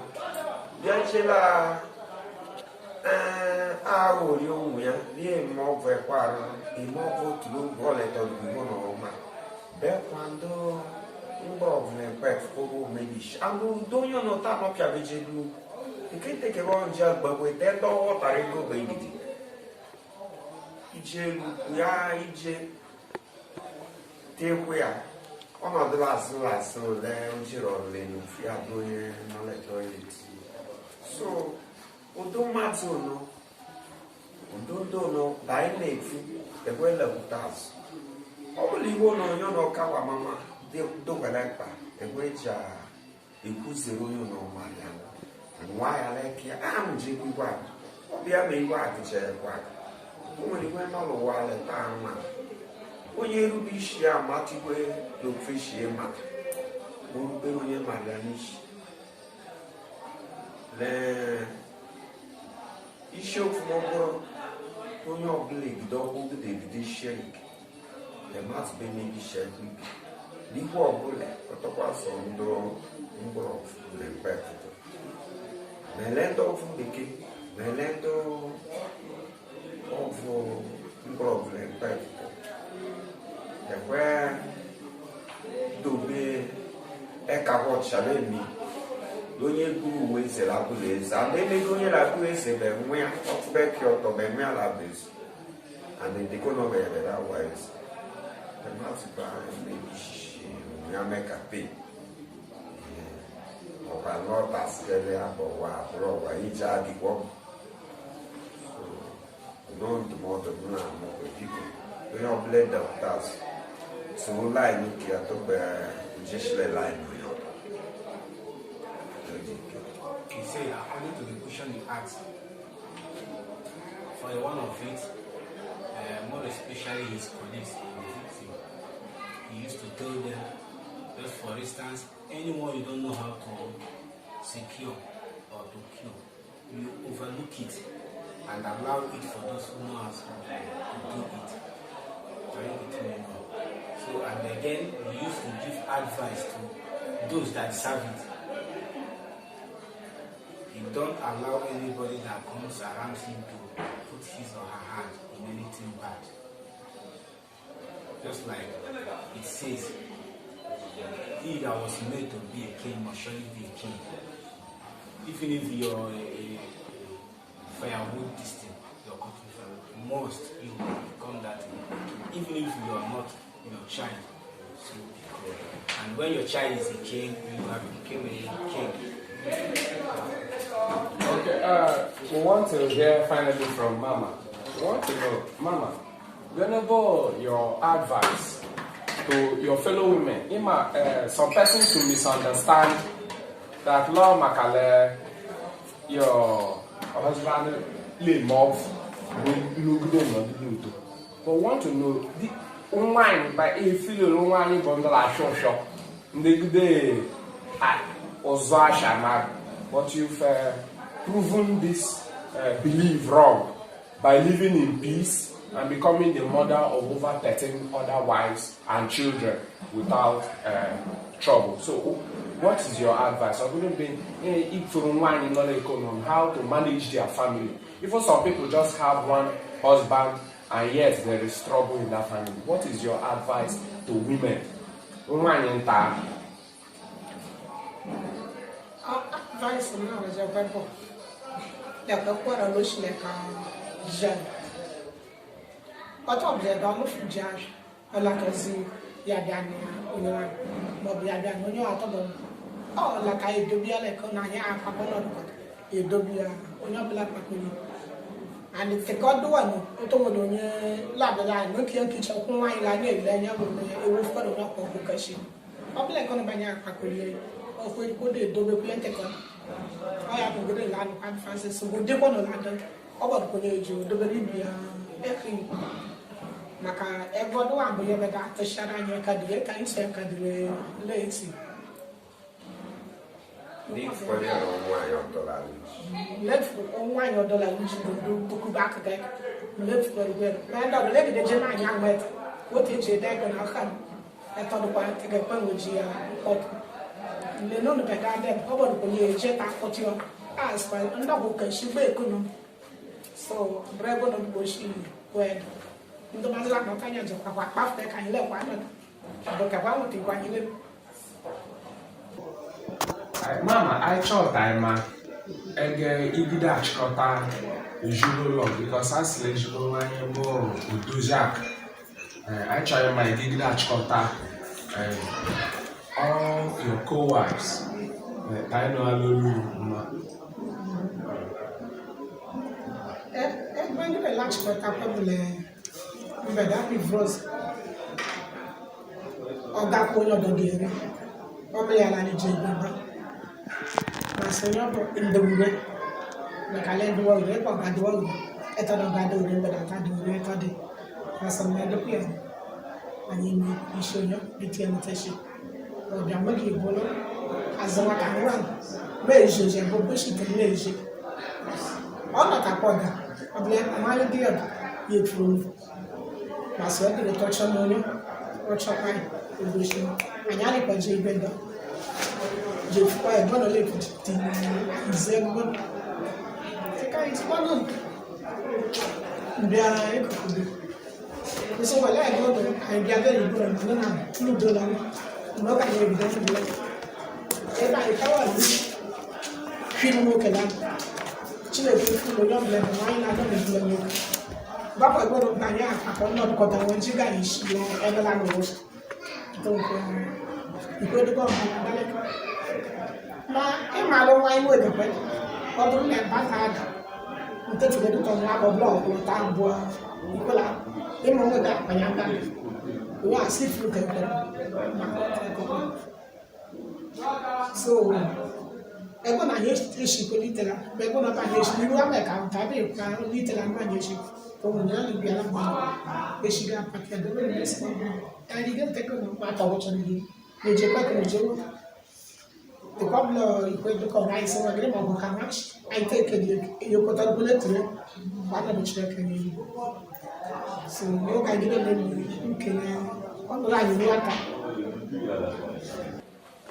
bịachela ahụri ụmụ ya rie ma ọvekwa arụrụ ime ọbụ otu oge ọletọbigo n'ọma bekwando mgbe ọbụla ekpefụrụ medish anụ udo onye ọnọta nọpịabejelu nke ntekere ọnje gbagwete ndị ọghọtara ego begidi ije elu ya ije tekwe ya ọnọdụ asụ le ojiri ọlụle n'ofu ya bụ onye nọleta toilet so udo mmadụ nọ udo nọ na anyị na-efu ekwelepụta azụ ọ bụla ihe ụlọ onye n'ọkawa mama dogwere mkpa egweji ekwuziri onye n'ọma ya nwa ya leke ya ahụ ji igwe ọbịa ma igwe adịjere kwa o nwere igwe n'ụlọ ụwa leta nwa onye erube isi ya amatigwe n'ofe isi ma orubere onye mara ya n'isi lee isiokwu m bụrụ onye ọbụla ebido ọgwụgwụ ebido sherik lematbe mebi sherik n'ihu ọbụla ọtọkwasọ ndụ mkpụrụ lepetụtụ mele ndị ọgwụ bekee mele ndị ọgwụ mkpụrụ lepetụtụ ekwe dobe ekahọchara emi onye guru uwe zere abụla eze a na-emego onye na-abụ eze bụ enwe ya ọtụbeki ọtọ bụ enwe ya labụ eze and the economy of that wise the master maybe ya make a pay or by not as well but what bro ije adịkwọ so no ndụmọdụ m na-amụ people onye ọbụla doctors so line nke atọgbe jeshle line You say, according to the question you asked, for the one of it, more especially his colleagues in the victim, he used to tell them, just for instance, anyone you don't know how to secure or to kill, you overlook it and allow it for those who know how to do it. So, and again, we used to give advice to those that serve it. You don't allow anybody that comes around him to put his or her hand in anything bad. Just like it says, he that was made to be a king must surely be a king. Even if you're a firewood distant, your country must you become that king. Even if you are not your child. So, and when your child is a king, you have become a king. Okay, we want to hear finally from Mama. We want to know, Mama, whenever your advice to your fellow women, some persons will misunderstand that Lord Makale, your husband, live more, but want to know the online by a fellow online bundle at shop. They but you've proven this belief wrong by living in peace and becoming the mother of over 13 other wives and children without trouble. So what is your advice? How to manage their family? Even some people just have one husband and yet there is trouble in that family. What is your advice to women? Advice now is a Bible. The Papa looks like a Jan. But of the Donald Judge, a lot of Z, Yadania, Bobby Yadan, when you are talking. Oh, like I do be like on a you do be on your black Pacuni. And if the God one, Otomodonia, Labella, no kitchen, wine like it, then you will follow up on Bukashi. I'll be like on a banana Paculi. Of which would they do the Pentagon? I have a good land and Francis, so would they want to land about College, the Bolivia, everything. Maka, everyone will have that to shut on your cadet, and say, Cadre, lazy. Left for $1, which you do book back again. Left for the word. Man, the lady, the German young man, what is it there when I come? I thought about to get one with you. Le non per dare over the jet after you as by under book and she be so bravo non bushy when the Mazla Montana of what half they can let one book about it when you live. Mama, I thought I'm a Igidach Kota Julo because I slept Julo and more do Jack. I try my Igidach Kota. All your co-wives, I know I love you. When you relax, but I probably that reverse or that one of the day. Probably I like to my son in the way. Like I let the world rip up at the world. I thought about the way, but I can't do it. I some made the piano. And you show you the invitation. The American bolo as a water run. Beijing and Bobushi to Beijing. All not a powder. I blame a man dear. You prove. My son did a touch on you. Watch your eye. And Yannick and Jay Bender. Jay Fire, one of the Zebra. Take out his one. So, I go to I gather you $2. No can you do it. If I cover this, feel more than Chile, you don't let the wine. I don't do it. But I go to Naya, I not got when she got his ever language. Don't you go to go. Ma, I'm not wine with the bread. Other than bad, you take to the top of block or time boy. You pull out. You know that I am done. We are sleep with them. So, I'm going to use this little, but I'm going to use you are like I'm having a little ammunition from the young girl. She got a packet of the best one. And you can take a matter of what you need. The problem you going to come nice and agree about how much I take it. You put a bullet to it. What am I checking? So, you can get a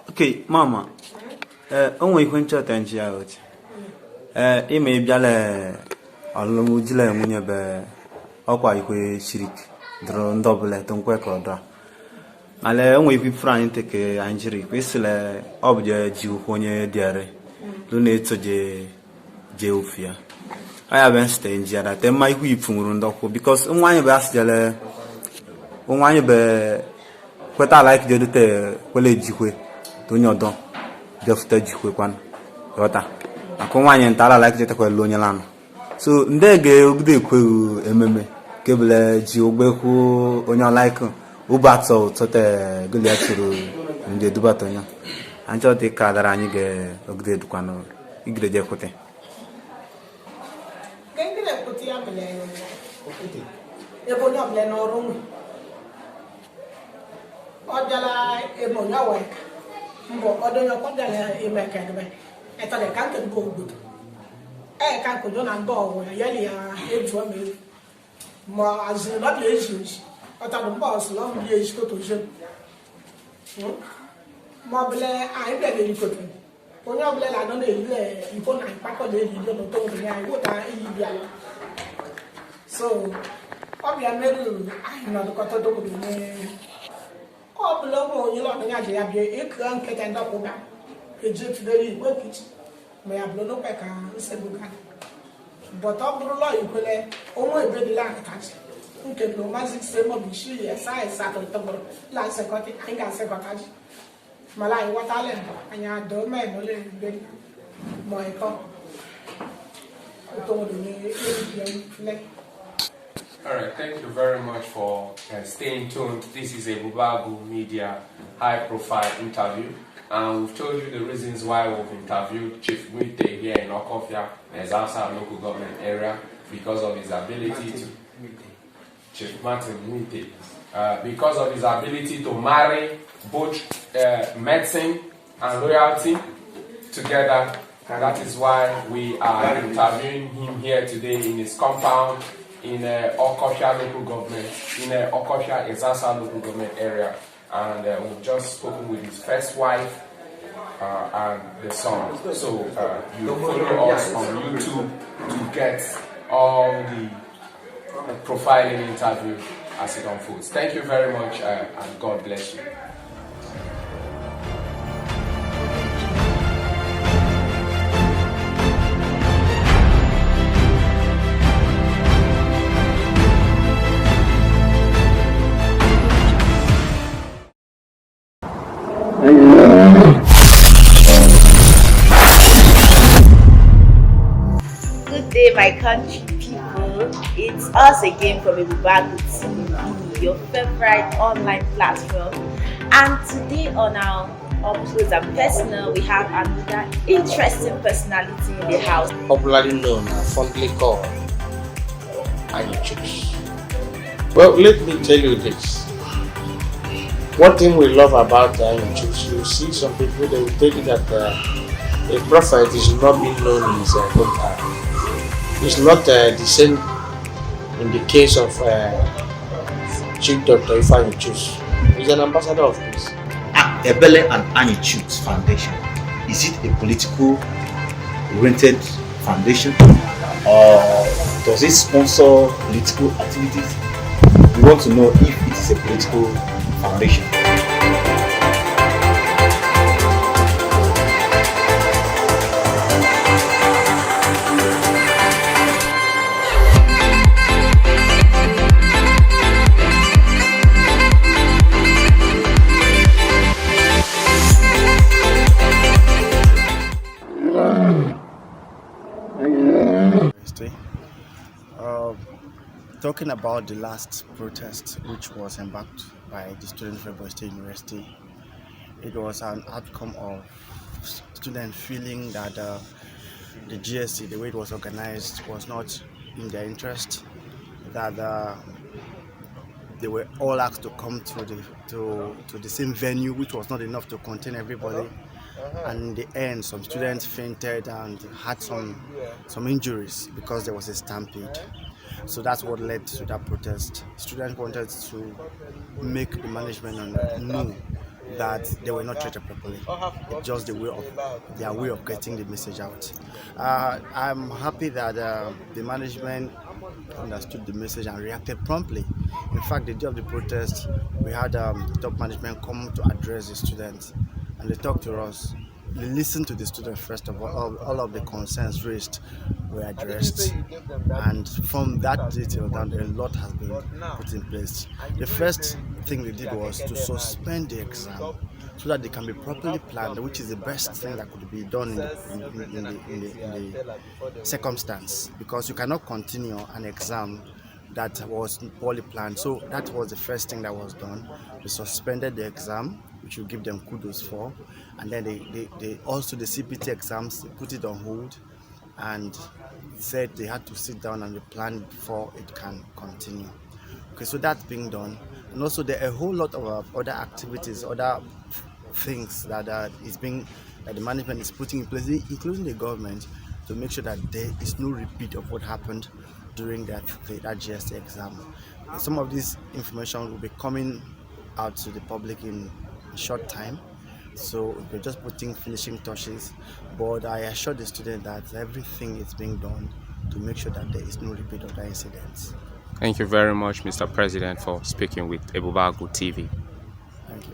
Okay, Mama. Onwe ihe nchọta nji ya otu. Ime ịbịala ọlụmụjile nwunye be ọkwa ikwe shirik dụrụ ndị ọbụla tonkwe ka ọdụ a. Ale onwe ikwe ifuru anyị teke anyị jiri ikwe isile ọ bụ ji ukwu onye dịare lu na-eto je ofu ya. Aya bụ nsite nji ya date mma ikwe ifu nwuru ndọkwu because nwa anyị bụ asịjele nwa anyị bụ kweta ala ike jedute kwele jikwe onye ọdọ jefute jikwe kwan yọta maka nwaanyị nta ala ike jetekwa lu onye lanụ so ndị ga-ogide ekweghị ememe kebule ji ogbekwu onye ọlaike ụbatọ tọte gụlia chụrụ ndị dubata onye anyị chọta ịka dara anyị ga-ogide dukwanụ igide jekwute ebe onye ọbụla n'ọrụ nwe ọ bịala ebe onye ọwa Mbo odo yo ko dale e me ka de e to de kan ke ko gudu e kan ko do na ndo wo ya yeli ya e jo me mo azin not le Jesus ata do boss lo mo ye ko to je mo ble ai de le ko to onye ble la no na ile ifo na pa ko le ile no to ni ai wo ta e yi bia so obia meru ai no ko to do ko ni ọ bụla ụmụ onye lọ ya ji ya bịa ịkụ nkịta ndị ọkpụga eji etudere igwe kichi ma ya bụrụ n'ụkwa ka nsogbu ga bọta ọ bụrụ lọ ikwele onwe ebedila akachi nke na mazi se mo bi shi ya sa esa to to bụrụ la sekọtị anyị ga-asekọta ji mala anyị watale anyị adọ mee no le mgbe ma ịkọ ụtọ dị n'ebe All right, thank you very much for staying tuned. This is a Ebubago Media high-profile interview, and we've told you the reasons why we've interviewed Chief Mwite here in Okofia, Ezasa local government area, because of his ability to Chief Martin Mwite, because of his ability to marry both medicine and loyalty together. And that is why we are interviewing him here today in his compound in Okosha local government, in Okosha Ezasa local government area. And we've just spoken with his first wife and the son. So you follow us on YouTube to get all the profiling interview as it unfolds. Thank you very much and God bless you. Good day, my country people. It's us again from Ebubago TV, your favorite online platform. And today on our Close and Personal, we have another interesting personality in the house. Popularly known and fondly called Anichus. Well, let me tell you this. One thing we love about Anichus, you see some people, they will tell you that a prophet is not being known in his hometown. It's not the same in the case of Chief Dr. Ifeanyi Chus. He's an ambassador of peace. Ebele and Anichukwu Foundation, is it a political oriented foundation or does it sponsor political activities? We want to know if it is a political foundation. Talking about the last protest which was embarked by the students of Ebonyi State University, it was an outcome of students feeling that the GSC, the way it was organized, was not in their interest, that they were all asked to come to the same venue, which was not enough to contain everybody. And in the end, some students fainted and had some injuries because there was a stampede. So that's what led to that protest. Students wanted to make the management know that they were not treated properly. It's just their way of getting the message out. I'm happy that the management understood the message and reacted promptly. In fact, the day of the protest, we had top management come to address the students, and they talked to us. They listened to the students first of all of the concerns raised were addressed, and from that detail down, a lot has been put in place. The first thing they did was to suspend the exam so that they can be properly planned, which is the best thing that could be done in the circumstance, because you cannot continue an exam that was poorly planned. So that was the first thing that was done. They suspended the exam, which will give them kudos for, and then they also the CPT exams, they put it on hold and said they had to sit down and plan before it can continue. Okay, so that's being done. And also there are a whole lot of other activities, other things that that the management is putting in place, including the government, to make sure that there is no repeat of what happened during that GST exam. Some of this information will be coming out to the public in a short time, so we're just putting finishing touches, but I assure the student that everything is being done to make sure that there is no repeat of that incident. Thank you very much, Mr. President, for speaking with Ebubago TV. Thank you.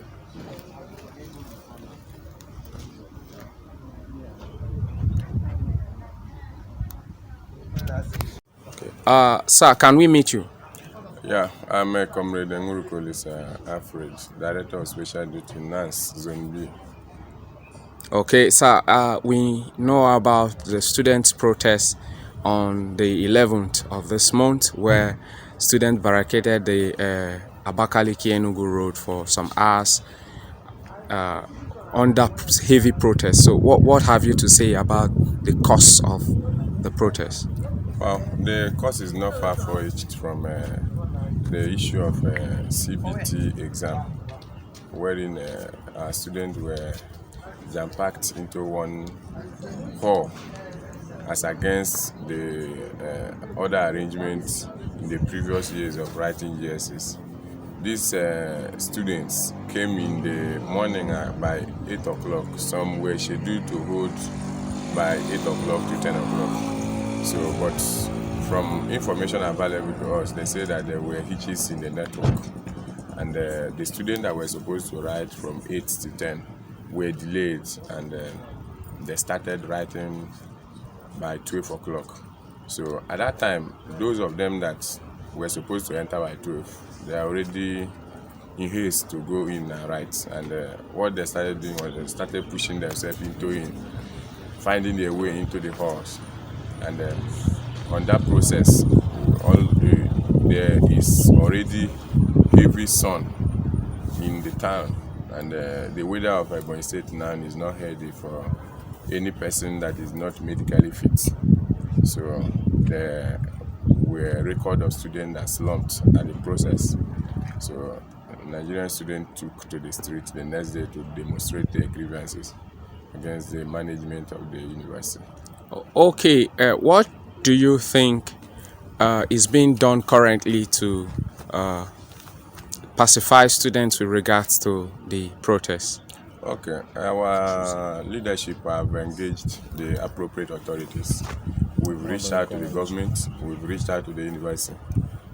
Sir, can we meet you? Yeah, I'm a comrade Ngurukolis Alfred, Director of Special Duty, NANS, Zone B. Okay, sir, we know about the students' protest on the 11th of this month, where students barricaded the Abakaliki-Enugu road for some hours under heavy protest. So what have you to say about the cause of the protest? Well, the cause is not far-fetched from the issue of CBT exam, wherein our students were jam-packed into one hall as against the other arrangements in the previous years of writing GSs. These students came in the morning by 8 o'clock. Some were scheduled to hold by 8 o'clock to 10 o'clock. So, but from information available to us, they say that there were hitches in the network, and the students that were supposed to write from 8 to 10 were delayed, and they started writing by 12 o'clock. So at that time, those of them that were supposed to enter by 12, they are already in haste to go in and write. And what they started doing was they started pushing themselves finding their way into the halls. And on that process, there is already heavy sun in the town, and the weather of Ebonyi State now is not healthy for any person that is not medically fit. So there were record of students that slumped at the process. So Nigerian students took to the street the next day to demonstrate their grievances against the management of the university. Okay, what do you think is being done currently to pacify students with regards to the protests? Okay, our leadership have engaged the appropriate authorities. We've reached out to the government, we've reached out to the university.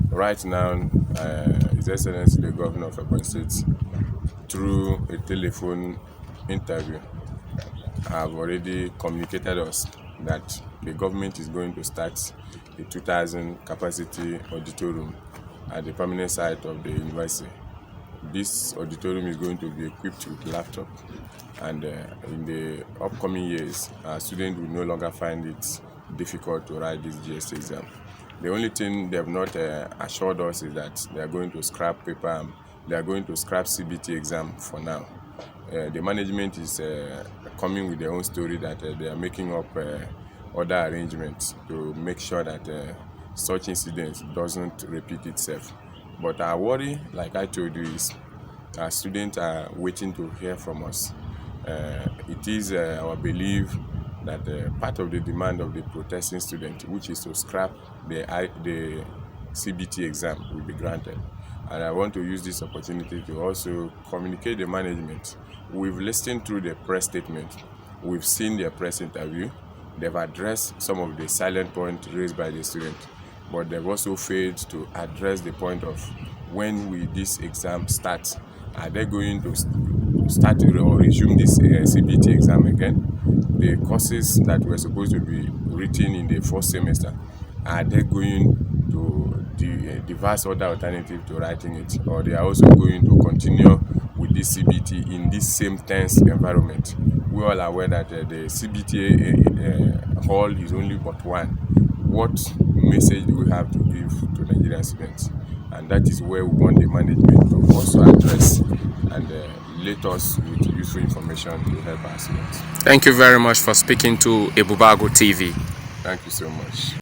Right now, His Excellency the Governor of Ebonyi State, through a telephone interview, have already communicated us that the government is going to start a 2,000 capacity auditorium at the permanent site of the university. This auditorium is going to be equipped with laptop, and in the upcoming years, our students will no longer find it difficult to write this GST exam. The only thing they have not assured us is that they are going to scrap paper, they are going to scrap CBT exam for now. The management is coming with their own story that they are making up other arrangements to make sure that such incidents doesn't repeat itself. But our worry, like I told you, is our students are waiting to hear from us. It is our belief that part of the demand of the protesting students, which is to scrap the CBT exam, will be granted. And I want to use this opportunity to also communicate the management. We've listened through the press statement, we've seen their press interview, they've addressed some of the silent points raised by the students, but they've also failed to address the point of when will this exam start? Are they going to start or resume this CBT exam again? The courses that were supposed to be written in the first semester, are they going to devise other alternative to writing it, or they are also going to continue with this CBT in this same tense environment? We all are aware that the CBT hall is only but one. What message do we have to give to Nigerian students? And that is where we want the management to also address and let us with useful information to help our students. Thank you very much for speaking to Ebubago TV. Thank you so much.